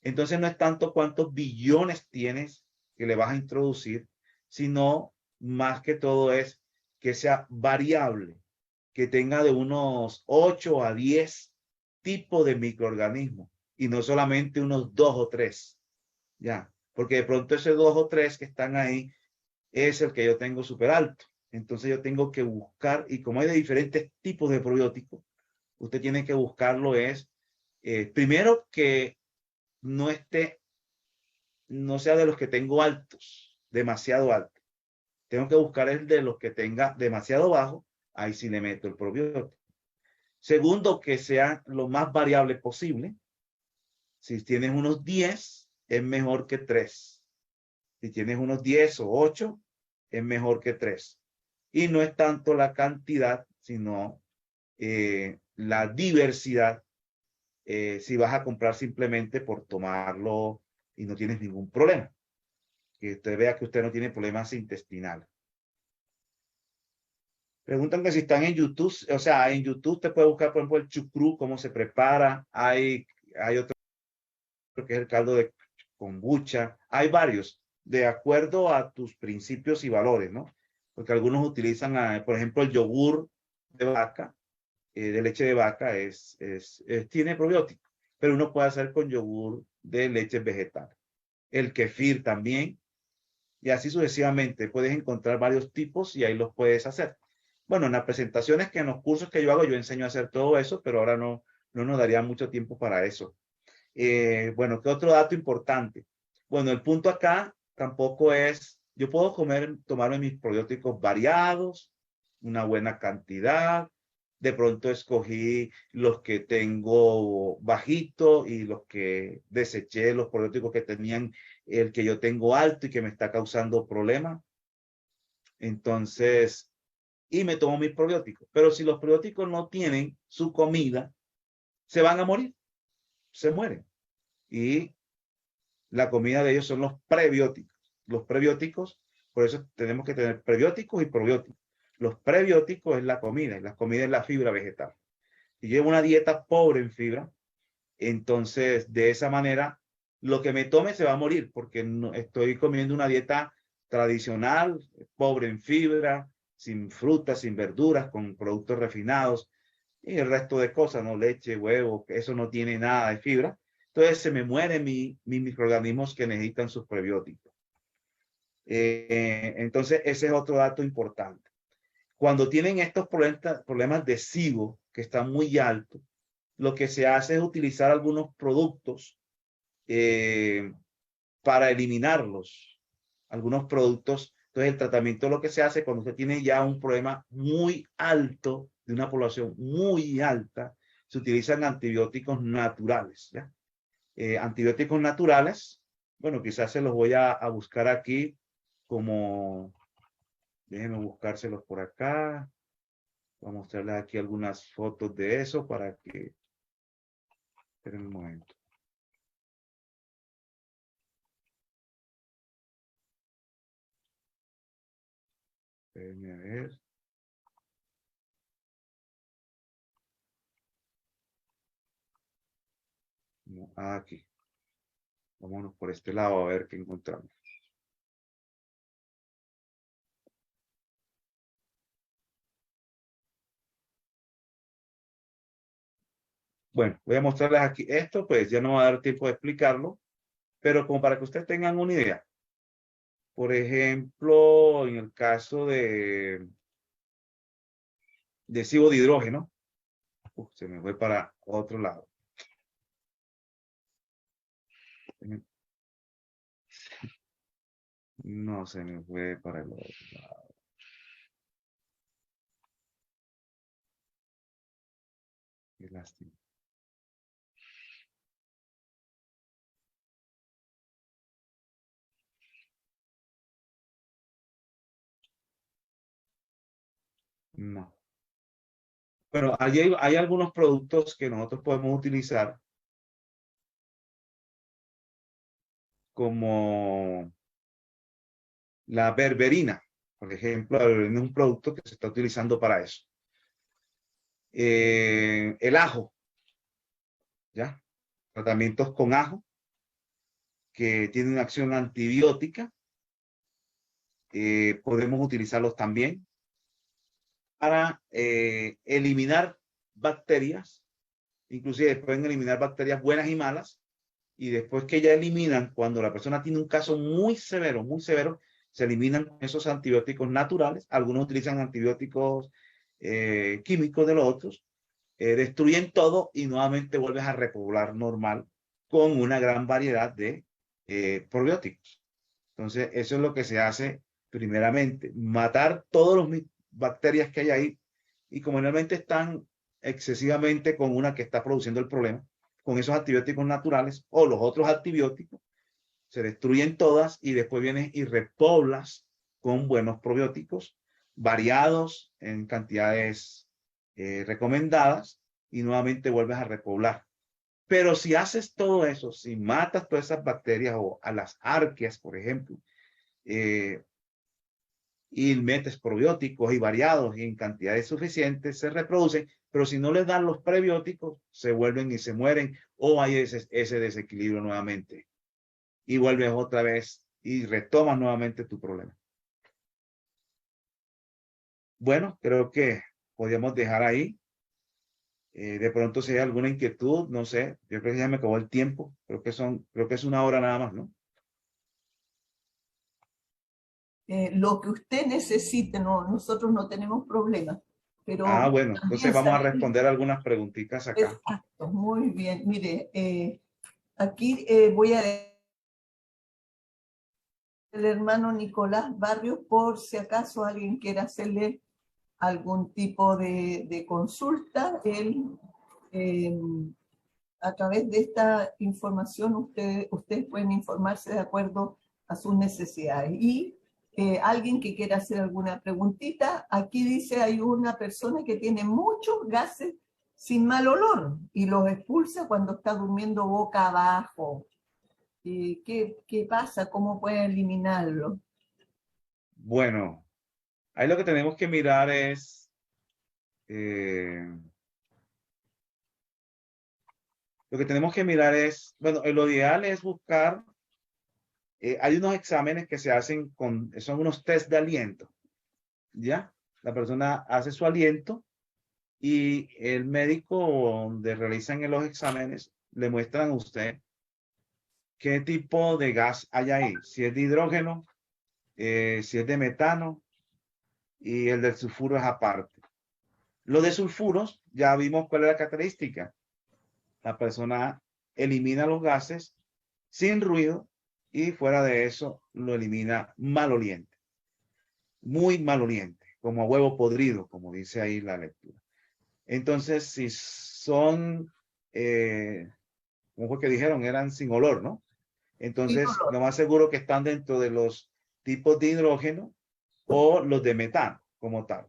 Entonces no es tanto cuántos billones tienes que le vas a introducir, sino más que todo es que sea variable, que tenga de unos 8 a 10 tipos de microorganismos y no solamente unos 2 o 3. Ya, porque de pronto ese 2 o 3 que están ahí es el que yo tengo súper alto. Entonces yo tengo que buscar, y como hay de diferentes tipos de probióticos, usted tiene que buscarlo es, primero que no esté, no sea de los que tengo altos, demasiado alto. Tengo que buscar el de los que tenga demasiado bajo, ahí sí le meto el probiótico. Segundo, que sea lo más variable posible. Si tienes unos 10, es mejor que 3. Si tienes unos 10 o 8, es mejor que 3. Y no es tanto la cantidad, sino la diversidad. Si vas a comprar simplemente por tomarlo y no tienes ningún problema. Que usted vea que usted no tiene problemas intestinales. Preguntan que si están en YouTube, o sea, en YouTube te puede buscar, por ejemplo, el chucrú, cómo se prepara. Hay otro que es el caldo de kombucha. Hay varios, de acuerdo a tus principios y valores, ¿no? Porque algunos utilizan, por ejemplo, el yogur de vaca. de leche de vaca tiene probióticos, pero uno puede hacer con yogur de leche vegetal. El kefir también, y así sucesivamente. Puedes encontrar varios tipos y ahí los puedes hacer. Bueno, en las presentaciones que en los cursos que yo hago, yo enseño a hacer todo eso, pero ahora no nos daría mucho tiempo para eso. Bueno, ¿qué otro dato importante? Bueno, el punto acá tampoco es, yo puedo tomarme mis probióticos variados, una buena cantidad. De pronto escogí los que tengo bajito y los que deseché, los probióticos que tenían el que yo tengo alto y que me está causando problemas. Entonces, y me tomo mis probióticos. Pero si los probióticos no tienen su comida, se van a morir, se mueren. Y la comida de ellos son los prebióticos. Los prebióticos, por eso tenemos que tener prebióticos y probióticos. Los prebióticos es la comida, y la comida es la fibra vegetal. Si llevo una dieta pobre en fibra, entonces de esa manera lo que me tome se va a morir, porque no, estoy comiendo una dieta tradicional, pobre en fibra, sin frutas, sin verduras, con productos refinados y el resto de cosas, ¿no? Leche, huevo, eso no tiene nada de fibra. Entonces se me mueren mis microorganismos que necesitan sus prebióticos. Entonces ese es otro dato importante. Cuando tienen estos problemas de SIBO, que están muy altos, lo que se hace es utilizar algunos productos para eliminarlos. Algunos productos. Entonces el tratamiento lo que se hace cuando usted tiene ya un problema muy alto, de una población muy alta, se utilizan antibióticos naturales. ¿Ya? Antibióticos naturales, bueno, quizás se los voy a buscar aquí como, déjenme buscárselos por acá. Voy a mostrarles aquí algunas fotos de eso para que, esperen un momento. Espérenme a ver. No, aquí. Vámonos por este lado a ver qué encontramos. Bueno, voy a mostrarles aquí esto, pues ya no va a dar tiempo de explicarlo, pero como para que ustedes tengan una idea. Por ejemplo, en el caso de cibo de hidrógeno, se me fue para otro lado. No, se me fue para el otro lado. Qué lástima. No. Pero hay algunos productos que nosotros podemos utilizar como la berberina, por ejemplo. La berberina es un producto que se está utilizando para eso. El ajo, ¿ya? Tratamientos con ajo que tienen una acción antibiótica, podemos utilizarlos también para eliminar bacterias, inclusive pueden eliminar bacterias buenas y malas, y después que ya eliminan, cuando la persona tiene un caso muy severo, se eliminan esos antibióticos naturales. Algunos utilizan antibióticos químicos de los otros, destruyen todo y nuevamente vuelves a repoblar normal con una gran variedad de probióticos. Entonces, eso es lo que se hace primeramente, matar todas las bacterias que hay ahí, y como realmente están excesivamente con una que está produciendo el problema, con esos antibióticos naturales o los otros antibióticos, se destruyen todas y después vienes y repoblas con buenos probióticos variados en cantidades recomendadas, y nuevamente vuelves a repoblar. Pero si haces todo eso, si matas todas esas bacterias o a las arqueas, por ejemplo, y metes probióticos y variados y en cantidades suficientes, se reproducen, pero si no les dan los prebióticos, se vuelven y se mueren, o hay ese desequilibrio nuevamente y vuelves otra vez y retomas nuevamente tu problema. Bueno, creo que podríamos dejar ahí. De pronto si hay alguna inquietud, no sé, yo creo que ya me acabó el tiempo, creo que es una hora nada más, ¿no? Lo que usted necesite, no, nosotros no tenemos problema, pero Ah, bueno, entonces también vamos a saber, responder algunas preguntitas acá. exacto, muy bien. Mire, aquí voy a el hermano Nicolás Barrios, por si acaso alguien quiere hacerle algún tipo de consulta, él, a través de esta información ustedes pueden informarse de acuerdo a sus necesidades. Y alguien que quiera hacer alguna preguntita, aquí dice hay una persona que tiene muchos gases sin mal olor y los expulsa cuando está durmiendo boca abajo. ¿Qué pasa? ¿Cómo puede eliminarlo? Bueno, ahí lo que tenemos que mirar es, bueno, lo ideal es buscar, hay unos exámenes que se hacen son unos test de aliento, ¿ya? La persona hace su aliento y el médico donde realizan los exámenes le muestran a usted qué tipo de gas hay ahí, si es de hidrógeno, si es de metano y el del sulfuro es aparte. Lo de sulfuros, ya vimos cuál es la característica. La persona elimina los gases sin ruido y fuera de eso lo elimina maloliente, muy maloliente, como a huevo podrido, como dice ahí la lectura. Entonces, si son, como fue que dijeron, eran sin olor, ¿no? Sin Entonces, olor. lo más seguro que están dentro de los tipos de hidrógeno o los de metano, como tal.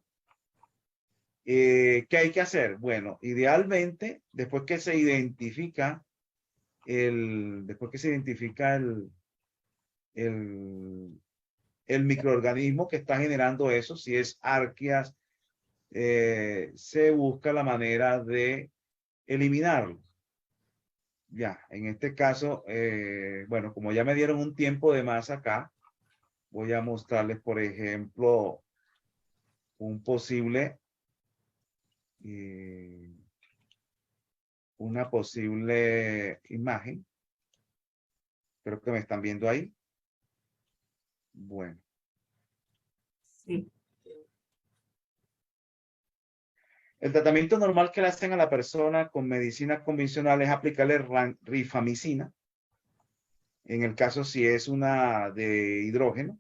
¿Qué hay que hacer? Bueno, idealmente, después que se identifica el, el microorganismo que está generando eso, si es arqueas, se busca la manera de eliminarlo. Ya, en este caso, bueno, como ya me dieron un tiempo de más acá, voy a mostrarles, por ejemplo, un posible, eh, una posible imagen. Creo que me están viendo ahí. Bueno, Sí. el tratamiento normal que le hacen a la persona con medicina convencional es aplicarle rifamicina. En el caso si es una de hidrógeno,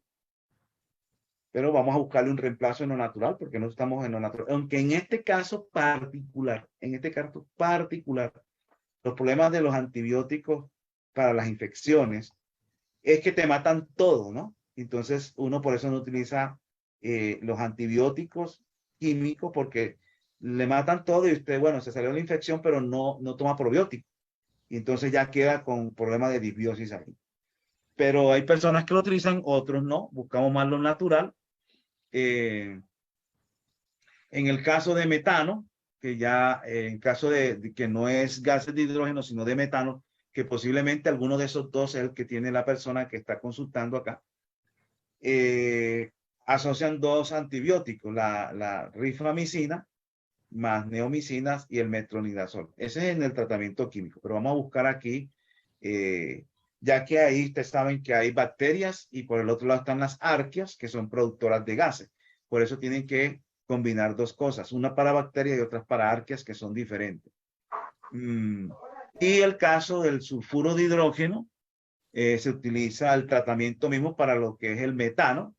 pero vamos a buscarle un reemplazo en lo natural porque no estamos en lo natural. Aunque en este caso particular, los problemas de los antibióticos para las infecciones es que te matan todo, ¿no? Entonces uno por eso no utiliza los antibióticos químicos porque le matan todo y usted, bueno, se salió la infección, pero no toma probiótico. Y entonces ya queda con problemas de disbiosis ahí. Pero hay personas que lo utilizan, otros no. Buscamos más lo natural. En el caso de metano, que ya en caso de que no es gases de hidrógeno, sino de metano, que posiblemente alguno de esos dos es el que tiene la persona que está consultando acá, asocian dos antibióticos, la rifamicina más neomicinas y el metronidazol. Ese es en el tratamiento químico, pero vamos a buscar aquí, ya que ahí ustedes saben que hay bacterias y por el otro lado están las arqueas, que son productoras de gases. Por eso tienen que combinar dos cosas, una para bacterias y otras para arqueas, que son diferentes. Y el caso del sulfuro de hidrógeno, se utiliza el tratamiento mismo para lo que es el metano,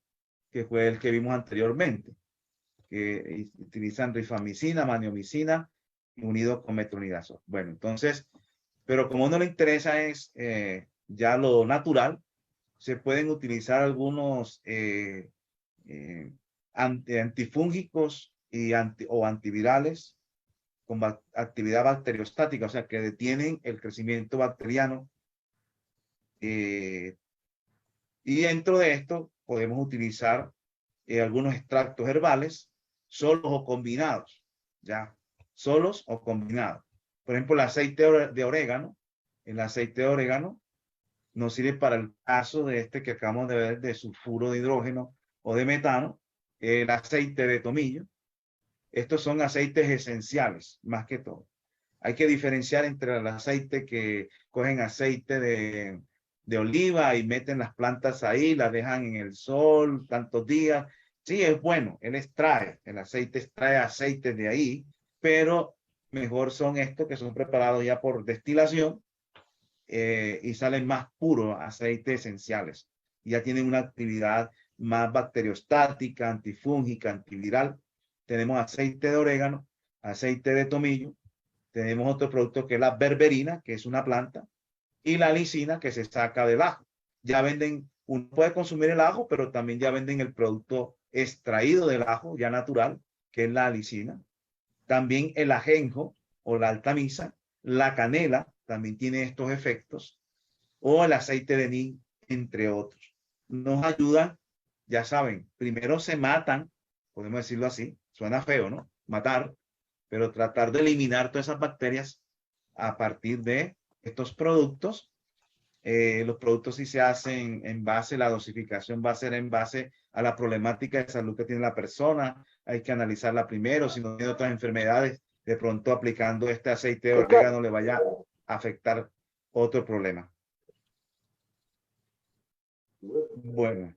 que fue el que vimos anteriormente, que utilizan rifamicina, maniomicina, unido con metronidazol. Bueno, entonces, pero como no le interesa es ya lo natural, se pueden utilizar algunos antifúngicos o antivirales con actividad bacteriostática, o sea, que detienen el crecimiento bacteriano. eh, y dentro de esto podemos utilizar algunos extractos herbales solos o combinados, ya, solos o combinados. Por ejemplo, el aceite de orégano, el aceite de orégano nos sirve para el caso de este que acabamos de ver de sulfuro de hidrógeno o de metano, el aceite de tomillo. Estos son aceites esenciales, más que todo. Hay que diferenciar entre el aceite que cogen aceite de oliva y meten las plantas ahí, las dejan en el sol tantos días. Sí, es bueno, el aceite extrae aceite de ahí, pero mejor son estos que son preparados ya por destilación y salen más puros, aceites esenciales. Ya tienen una actividad más bacteriostática, antifúngica, antiviral. Tenemos aceite de orégano, aceite de tomillo. Tenemos otro producto que es la berberina, que es una planta, y la lisina que se saca del ajo. Ya venden, uno puede consumir el ajo, pero también ya venden el producto extraído del ajo, ya natural, que es la lisina. También el ajenjo o la altamisa, la canela también tiene estos efectos, o el aceite de neem, entre otros. Nos ayudan, ya saben, primero se matan, podemos decirlo así, suena feo, ¿no? Matar, pero tratar de eliminar todas esas bacterias a partir de estos productos. Los productos sí se hacen en base, la dosificación va a ser en base a la problemática de salud que tiene la persona. Hay que analizarla primero, si no tiene otras enfermedades, de pronto aplicando este aceite de orégano le vaya a afectar otro problema. Bueno,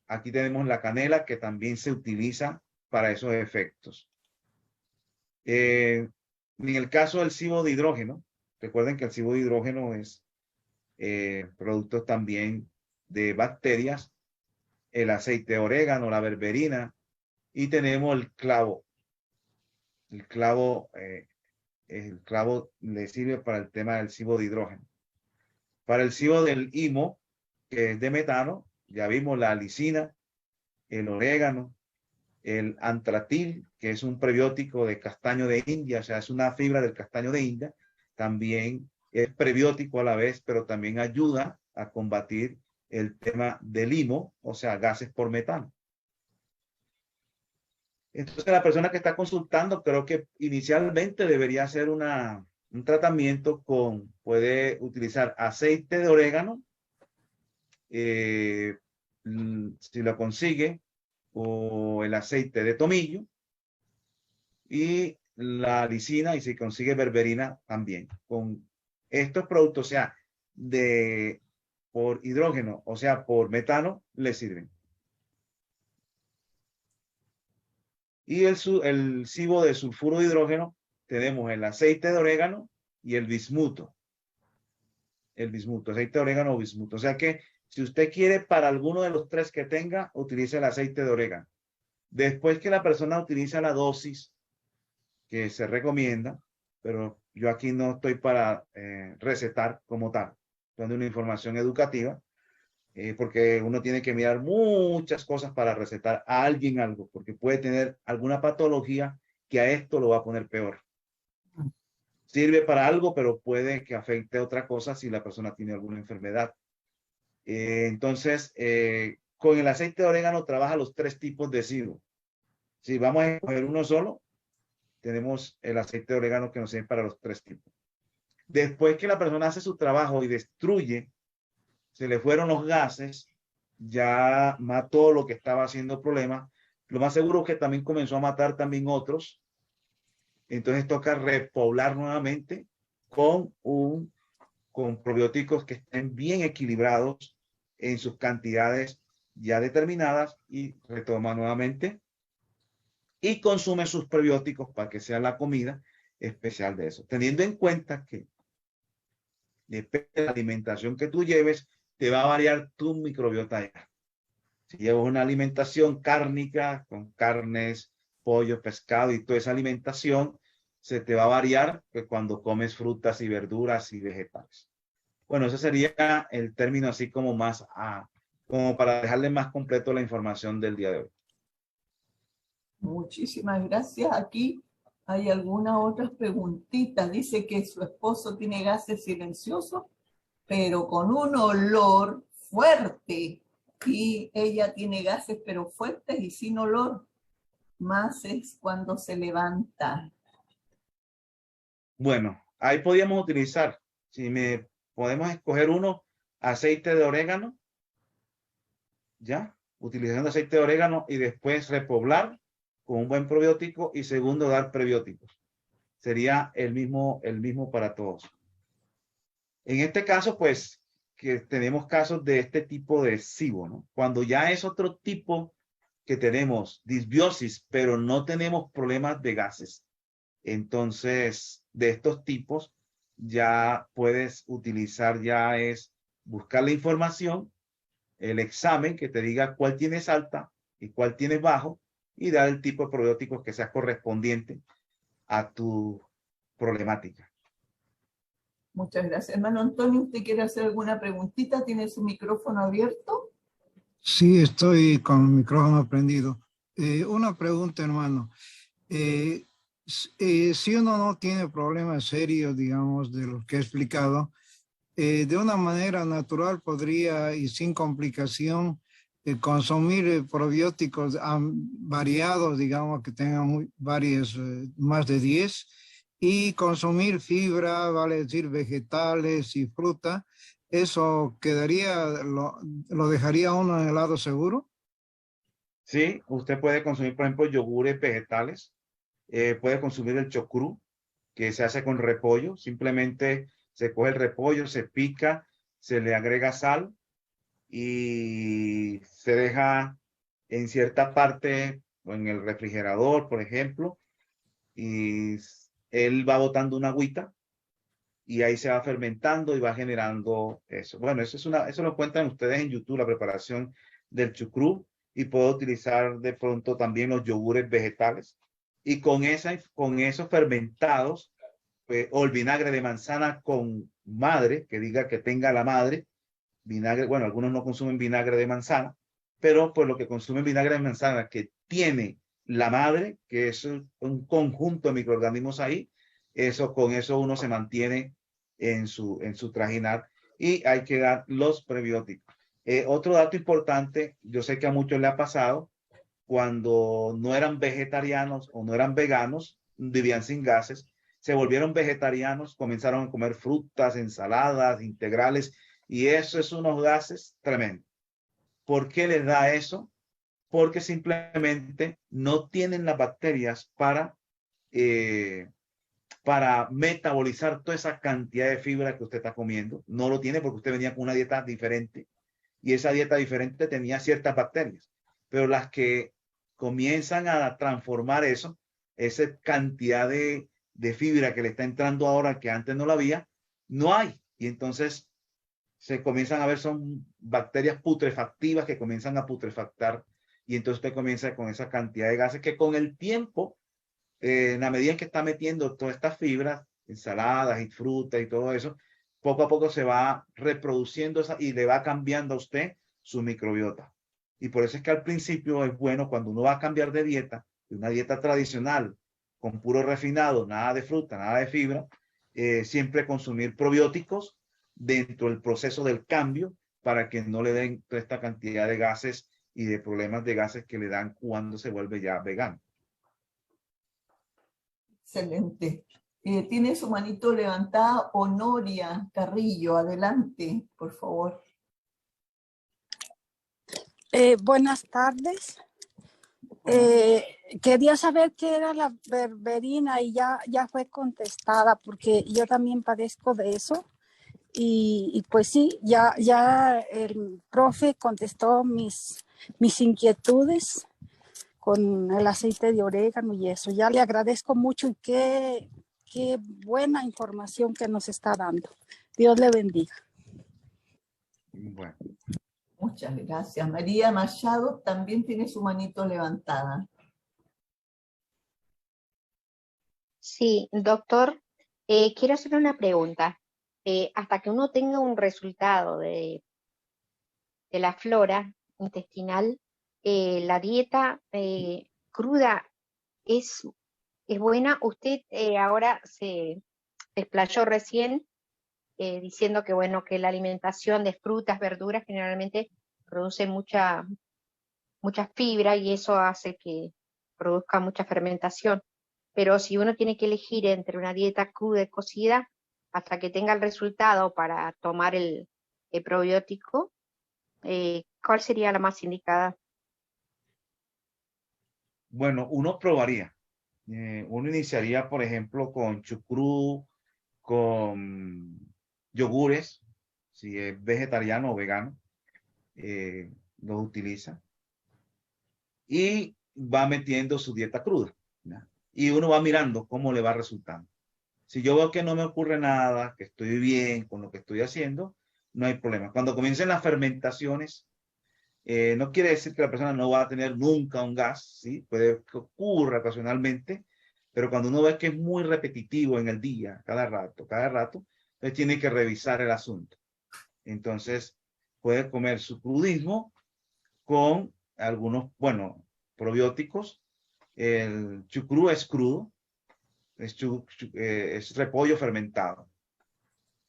aquí tenemos la canela que también se utiliza para esos efectos. En el caso del cibo de hidrógeno, recuerden que el cibo de hidrógeno es productos también de bacterias, el aceite de orégano, la berberina, y tenemos el clavo. El clavo le sirve para el tema del cibo de hidrógeno. Para el cibo del himo, que es de metano, ya vimos la lisina, el orégano, el antratil, que es un prebiótico de castaño de India, o sea, es una fibra del castaño de India, también es prebiótico a la vez, pero también ayuda a combatir el tema del himo, o sea, gases por metano. Entonces, la persona que está consultando, creo que inicialmente debería hacer un tratamiento puede utilizar aceite de orégano, si lo consigue, o el aceite de tomillo, y la lisina, y si consigue berberina también. Con estos productos, o sea, por hidrógeno, o sea, por metano, le sirven. Y el cibo de sulfuro de hidrógeno, tenemos el aceite de orégano y el bismuto. El bismuto, aceite de orégano o bismuto. O sea que si usted quiere para alguno de los tres que tenga, utilice el aceite de orégano. Después que la persona utiliza la dosis que se recomienda, pero yo aquí no estoy para recetar como tal, dando una información educativa, porque uno tiene que mirar muchas cosas para recetar a alguien algo, porque puede tener alguna patología que a esto lo va a poner peor. Sirve para algo, pero puede que afecte a otra cosa si la persona tiene alguna enfermedad. Entonces, con el aceite de orégano trabaja los tres tipos de cibo. Si vamos a escoger uno solo, tenemos el aceite de orégano que nos sirve para los tres tipos. Después que la persona hace su trabajo y destruye, se le fueron los gases, ya mató lo que estaba haciendo problema. Lo más seguro es que también comenzó a matar también otros. Entonces toca repoblar nuevamente con probióticos que estén bien equilibrados en sus cantidades ya determinadas, y retoma nuevamente y consume sus prebióticos para que sea la comida especial de eso. Teniendo en cuenta que depende de la alimentación que tú lleves, te va a variar tu microbiota ya. Si llevas una alimentación cárnica, con carnes, pollo, pescado y toda esa alimentación, se te va a variar que cuando comes frutas y verduras y vegetales. Bueno, ese sería el término así como más, como para dejarle más completo la información del día de hoy. Muchísimas gracias. Aquí hay algunas otras preguntitas. Dice que su esposo tiene gases silenciosos, pero con un olor fuerte. Y ella tiene gases, pero fuertes y sin olor. Más es cuando se levanta. Bueno, ahí podríamos utilizar, podemos escoger uno, aceite de orégano, ¿ya? Utilizando aceite de orégano y después repoblar con un buen probiótico y segundo dar prebióticos. sería el mismo para todos. En este caso, pues, que tenemos casos de este tipo de SIBO, ¿no? Cuando ya es otro tipo que tenemos disbiosis, pero no tenemos problemas de gases. Entonces, de estos tipos, ya puedes utilizar, ya es buscar la información, el examen que te diga cuál tienes alta y cuál tienes bajo, y dar el tipo de probióticos que sea correspondiente a tu problemática. Muchas gracias. Hermano Antonio, ¿usted quiere hacer alguna preguntita? ¿Tiene su micrófono abierto? Sí, estoy con el micrófono prendido. Una pregunta, hermano. Si uno no tiene problemas serios, digamos, de los que he explicado, de una manera natural podría y sin complicación consumir probióticos variados, digamos, que tengan varios, más de 10, y consumir fibra, vale decir, vegetales y fruta. ¿Eso quedaría, lo dejaría uno en el lado seguro? Sí, usted puede consumir, por ejemplo, yogures vegetales, puede consumir el chocrú, que se hace con repollo. Simplemente se coge el repollo, se pica, se le agrega sal y se deja en cierta parte o en el refrigerador, por ejemplo, y él va botando una agüita y ahí se va fermentando y va generando eso. Bueno, eso lo cuentan ustedes en YouTube, la preparación del chucrú, y puedo utilizar de pronto también los yogures vegetales. Y con esos fermentados, o el vinagre de manzana con madre, que diga que tenga la madre, vinagre, bueno, algunos no consumen vinagre de manzana, pero pues lo que consumen vinagre de manzana que tiene la madre, que es un conjunto de microorganismos ahí, con eso uno se mantiene en su trajinar, y hay que dar los prebióticos. Otro dato importante, yo sé que a muchos le ha pasado, cuando no eran vegetarianos o no eran veganos, vivían sin gases, se volvieron vegetarianos, comenzaron a comer frutas, ensaladas, integrales, y eso es unos gases tremendos. ¿Por qué les da eso? Porque simplemente no tienen las bacterias para metabolizar toda esa cantidad de fibra que usted está comiendo. No lo tiene porque usted venía con una dieta diferente, y esa dieta diferente tenía ciertas bacterias, pero las que comienzan a transformar eso, esa cantidad de fibra que le está entrando ahora que antes no la había, no hay. Y entonces se comienzan a ver, son bacterias putrefactivas que comienzan a putrefactar, y entonces usted comienza con esa cantidad de gases que con el tiempo, en la medida en que está metiendo todas estas fibras, ensaladas y frutas y todo eso, poco a poco se va reproduciendo y le va cambiando a usted su microbiota. Y por eso es que al principio es bueno, cuando uno va a cambiar de dieta, de una dieta tradicional, con puro refinado, nada de fruta, nada de fibra, siempre consumir probióticos dentro del proceso del cambio, para que no le den toda esta cantidad de gases y de problemas de gases que le dan cuando se vuelve ya vegano. Excelente. Tiene su manito levantada Honoria Carrillo. Adelante, por favor. Buenas tardes. Quería saber qué era la berberina y ya fue contestada, porque yo también padezco de eso. Y pues sí, ya el profe contestó mis inquietudes con el aceite de orégano y eso. Ya le agradezco mucho, y qué buena información que nos está dando. Dios le bendiga. Bueno. Muchas gracias. María Machado también tiene su manito levantada. Sí, doctor, quiero hacer una pregunta. Hasta que uno tenga un resultado de la flora intestinal, la dieta cruda es buena. Usted ahora se explayó recién diciendo que bueno, que la alimentación de frutas, verduras generalmente produce mucha fibra, y eso hace que produzca mucha fermentación. Pero si uno tiene que elegir entre una dieta cruda y cocida, hasta que tenga el resultado para tomar el probiótico, ¿cuál sería la más indicada? Bueno, uno probaría. Uno iniciaría, por ejemplo, con chucrú, con yogures, si es vegetariano o vegano, los utiliza. Y va metiendo su dieta cruda, ¿ya? Y uno va mirando cómo le va resultando. Si yo veo que no me ocurre nada, que estoy bien con lo que estoy haciendo, no hay problema. Cuando comiencen las fermentaciones, no quiere decir que la persona no va a tener nunca un gas, ¿sí? Puede que ocurra ocasionalmente, pero cuando uno ve que es muy repetitivo en el día, cada rato, entonces tiene que revisar el asunto. Entonces, puede comer su crudismo con algunos, bueno, probióticos. El chucrú es crudo, es repollo fermentado.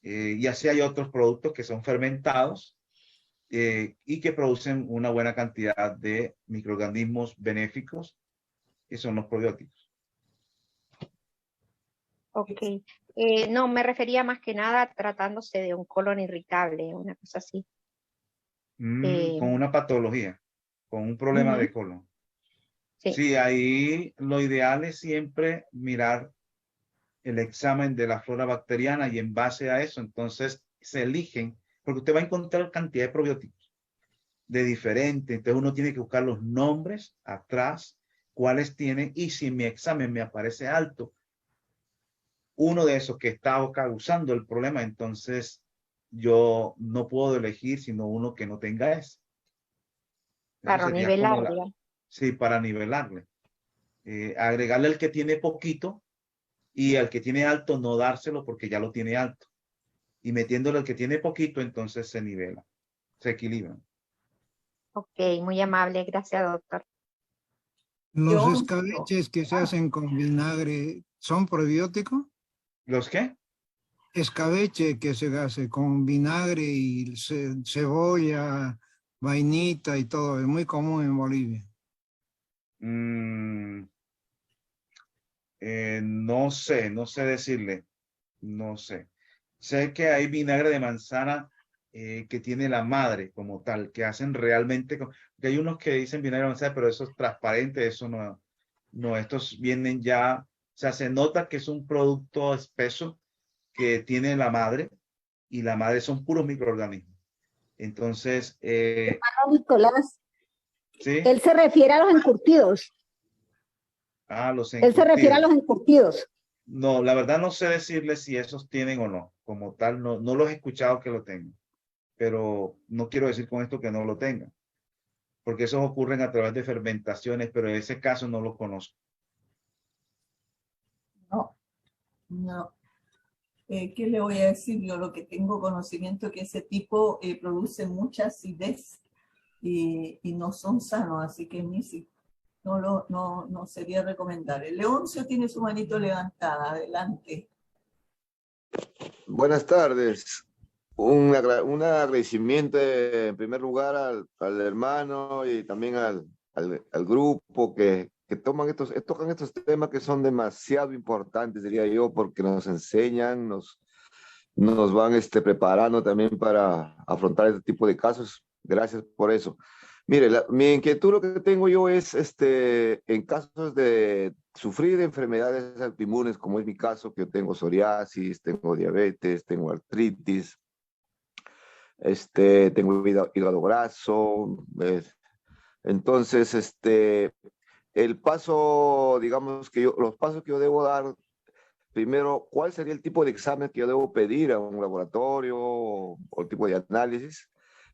Y así hay otros productos que son fermentados y que producen una buena cantidad de microorganismos benéficos, que son los probióticos. Ok. No, me refería más que nada tratándose de un colon irritable, una cosa así. Con una patología, con un problema de colon. Sí. Sí, ahí lo ideal es siempre mirar el examen de la flora bacteriana y en base a eso, entonces se eligen, porque usted va a encontrar cantidad de probióticos de diferentes, entonces uno tiene que buscar los nombres atrás, cuáles tienen, y si en mi examen me aparece alto uno de esos que está causando el problema, entonces yo no puedo elegir sino uno que no tenga ese. Para Eso sería nivelar, como digamos. sí, para nivelarle. Agregarle el que tiene poquito y al que tiene alto no dárselo porque ya lo tiene alto. Y metiéndole el que tiene poquito, entonces se nivela, se equilibra. Ok, muy amable. Gracias, doctor. Los Yo, escabeches que se hacen con vinagre, ¿son probióticos? ¿Los qué? Escabeche que se hace con vinagre y cebolla, vainita y todo, es muy común en Bolivia. No sé decirle, no sé. Sé que hay vinagre de manzana que tiene la madre como tal, que hacen realmente, que hay unos que dicen vinagre de manzana, pero eso es transparente, eso no, no, estos vienen ya, o sea, se nota que es un producto espeso que tiene la madre y la madre son puros microorganismos. Entonces, Nicolás, sí, él se refiere a los encurtidos. los Él se refiere a encurtidos. los encurtidos. No, la verdad no sé decirle si esos tienen o no. Como tal, no, no los he escuchado que lo tengan. Pero no quiero decir con esto que no lo tengan. Porque esos ocurren a través de fermentaciones, pero en ese caso no lo conozco. no, no. ¿Qué le voy a decir? Yo lo que tengo conocimiento es que ese tipo produce mucha acidez y no son sanos, así que ni si no sería recomendable. Leoncio tiene su manito levantada, adelante. Buenas tardes. Un agradecimiento en primer lugar al hermano y también al grupo que tocan estos temas que son demasiado importantes, diría yo, porque nos enseñan, nos van preparando también para afrontar este tipo de casos. Gracias por eso. Mire, mi inquietud lo que tengo yo es, en casos de sufrir de enfermedades autoinmunes, como es mi caso, que yo tengo psoriasis, tengo diabetes, tengo artritis, tengo hígado graso. Entonces, el paso, digamos que los pasos que yo debo dar, primero, ¿cuál sería el tipo de examen que yo debo pedir a un laboratorio o el tipo de análisis?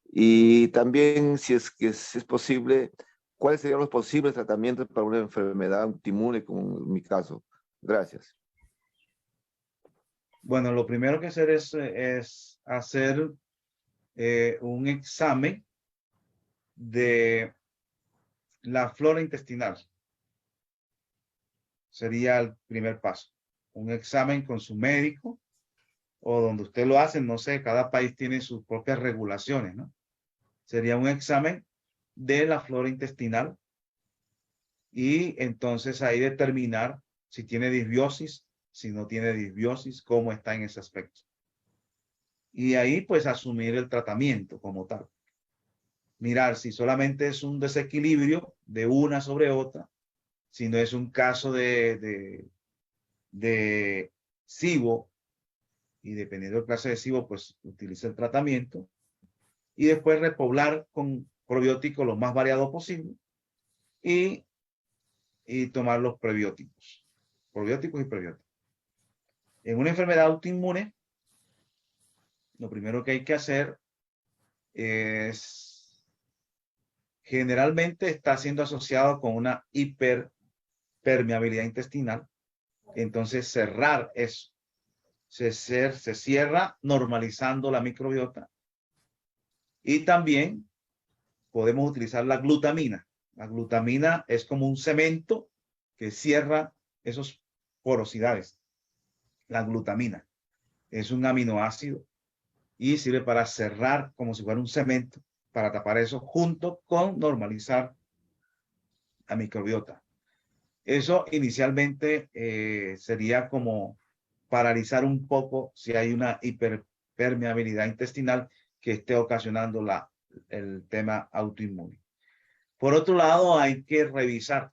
Y también, si es posible, ¿cuáles serían los posibles tratamientos para una enfermedad autoinmune, como en mi caso? Gracias. Bueno, lo primero que hacer es hacer un examen de la flora intestinal. Sería el primer paso. Un examen con su médico o donde usted lo hace, no sé, cada país tiene sus propias regulaciones, ¿no? Sería un examen de la flora intestinal y entonces ahí determinar si tiene disbiosis, si no tiene disbiosis, cómo está en ese aspecto. Y ahí pues asumir el tratamiento como tal. Mirar si solamente es un desequilibrio de una sobre otra, Si no es un caso de SIBO, y dependiendo del clase de SIBO, pues utiliza el tratamiento. Y después repoblar con probióticos lo más variado posible y tomar los probióticos y prebióticos. En una enfermedad autoinmune, lo primero que hay que hacer es, generalmente está siendo asociado con una hiperpermeabilidad intestinal. Entonces cerrar eso. Se cierra normalizando la microbiota. Y también podemos utilizar la glutamina. La glutamina es como un cemento que cierra esas porosidades. La glutamina es un aminoácido y sirve para cerrar como si fuera un cemento, para tapar eso junto con normalizar la microbiota. Eso inicialmente sería como paralizar un poco si hay una hiperpermeabilidad intestinal que esté ocasionando el tema autoinmune. Por otro lado, hay que revisar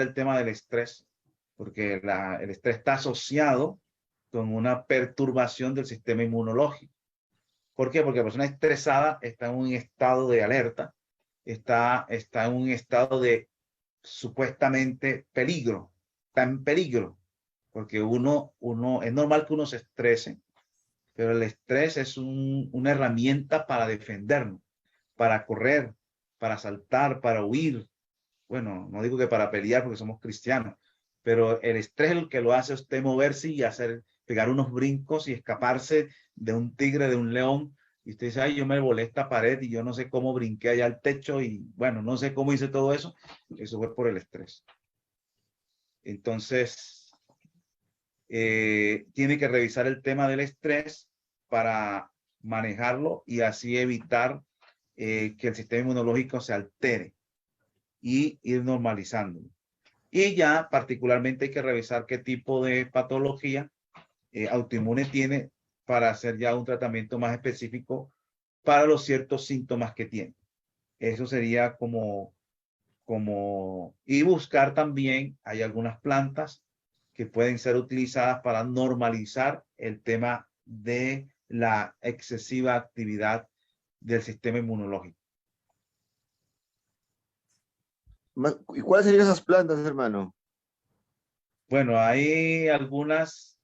el tema del estrés, porque el estrés está asociado con una perturbación del sistema inmunológico. ¿Por qué? Porque la persona estresada está en un estado de alerta, está en un estado de supuestamente peligro, está en peligro, porque es normal que uno se estrese, pero el estrés es una herramienta para defendernos, para correr, para saltar, para huir. Bueno, no digo que para pelear porque somos cristianos, pero el estrés es el que lo hace a usted moverse y pegar unos brincos y escaparse de un tigre, de un león. Y usted dice, ay, yo me volé esta pared y yo no sé cómo brinqué allá al techo y bueno, no sé cómo hice todo eso. Eso fue por el estrés. Entonces, tiene que revisar el tema del estrés para manejarlo y así evitar que el sistema inmunológico se altere y ir normalizándolo. Y ya particularmente hay que revisar qué tipo de patología autoinmune tiene para hacer ya un tratamiento más específico para los ciertos síntomas que tiene. Eso sería y buscar también, hay algunas plantas que pueden ser utilizadas para normalizar el tema de la excesiva actividad del sistema inmunológico. ¿Y cuáles serían esas plantas, hermano? Bueno, hay algunas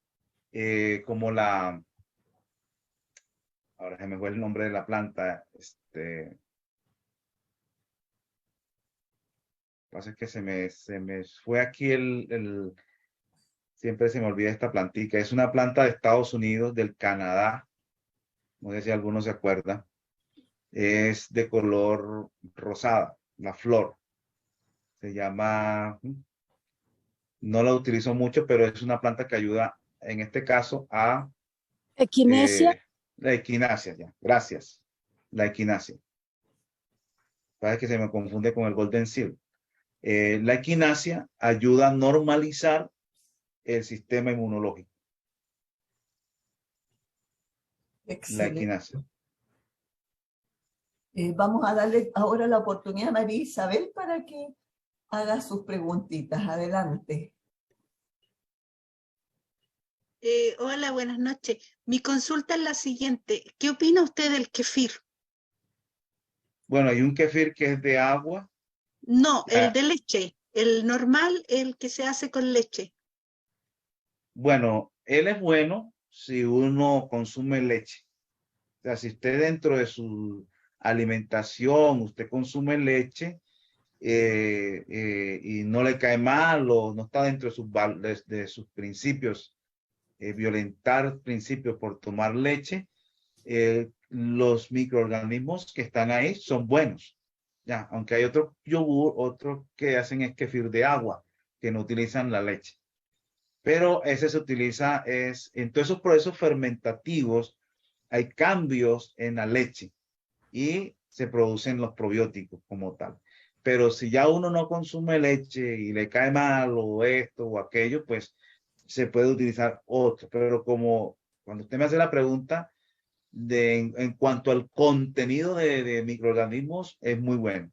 como ahora se me fue el nombre de la planta, pasa que se me fue aquí siempre se me olvida esta plantica, es una planta de Estados Unidos, del Canadá, no sé si alguno se acuerda, es de color rosada, la flor, se llama, no la utilizo mucho, pero es una planta que ayuda, en este caso, a Equinesia. la equinacia, ya, gracias, la equinacia. Parece que se me confunde con el Golden Seal. La equinacia ayuda a normalizar el sistema inmunológico. Excelente. La equinacia. Vamos a darle ahora la oportunidad a María Isabel para que haga sus preguntitas. Adelante. Hola, buenas noches. Mi consulta es la siguiente. ¿Qué opina usted del kefir? Bueno, hay un kefir que es de agua. No, el de leche. El normal, el que se hace con leche. Bueno, él es bueno si uno consume leche. O sea, si usted dentro de su alimentación, usted consume leche y no le cae mal o no está dentro de sus principios, violentar principios por tomar leche, los microorganismos que están ahí son buenos. Ya, aunque hay otros yogur, otros que hacen es kefir de agua, que no utilizan la leche. Pero ese se utiliza en todos esos procesos fermentativos, hay cambios en la leche y se producen los probióticos como tal. Pero si ya uno no consume leche y le cae mal o esto o aquello, pues se puede utilizar otro. Pero como cuando usted me hace la pregunta en cuanto al contenido de microorganismos, es muy bueno.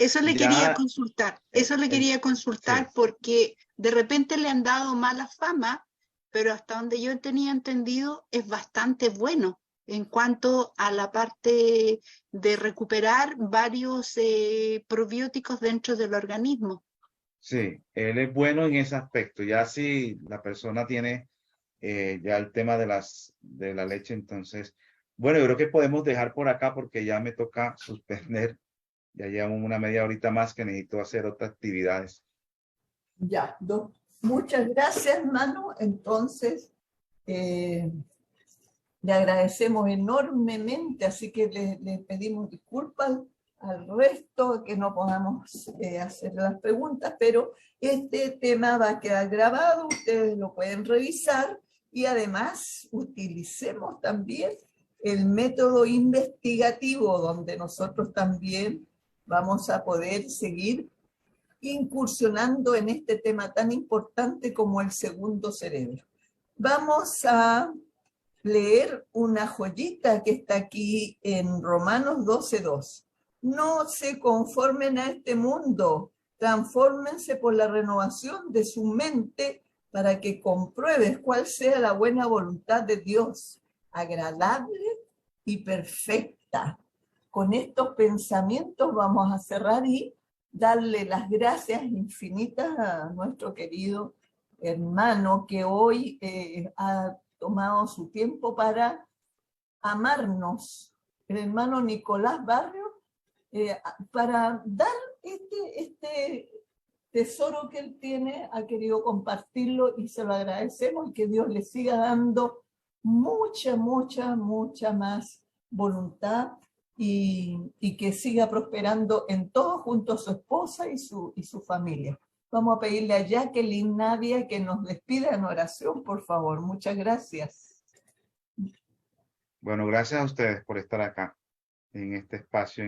Eso le quería consultar, sí. porque de repente le han dado mala fama, pero hasta donde yo tenía entendido es bastante bueno en cuanto a la parte de recuperar varios probióticos dentro del organismo. Sí, él es bueno en ese aspecto. Ya si la persona tiene ya el tema de la leche, entonces, bueno, yo creo que podemos dejar por acá porque ya me toca suspender. Ya llevamos una media horita más que necesito hacer otras actividades. Ya, muchas gracias, Manu. Entonces, le agradecemos enormemente, así que le pedimos disculpas al resto que no podamos hacer las preguntas, pero este tema va a quedar grabado, ustedes lo pueden revisar y además utilicemos también el método investigativo donde nosotros también vamos a poder seguir incursionando en este tema tan importante como el segundo cerebro. Vamos a leer una joyita que está aquí en Romanos 12:2. No se conformen a este mundo, transfórmense por la renovación de su mente para que compruebes cuál sea la buena voluntad de Dios, agradable y perfecta. Con estos pensamientos vamos a cerrar y darle las gracias infinitas a nuestro querido hermano que hoy ha tomado su tiempo para amarnos, el hermano Nicolás Barrio, para dar este tesoro que él tiene, ha querido compartirlo y se lo agradecemos y que Dios le siga dando mucha más voluntad y que siga prosperando en todo junto a su esposa y su familia. Vamos a pedirle a Jacqueline Navia que nos despida en oración, por favor. Muchas gracias. Bueno, gracias a ustedes por estar acá en este espacio,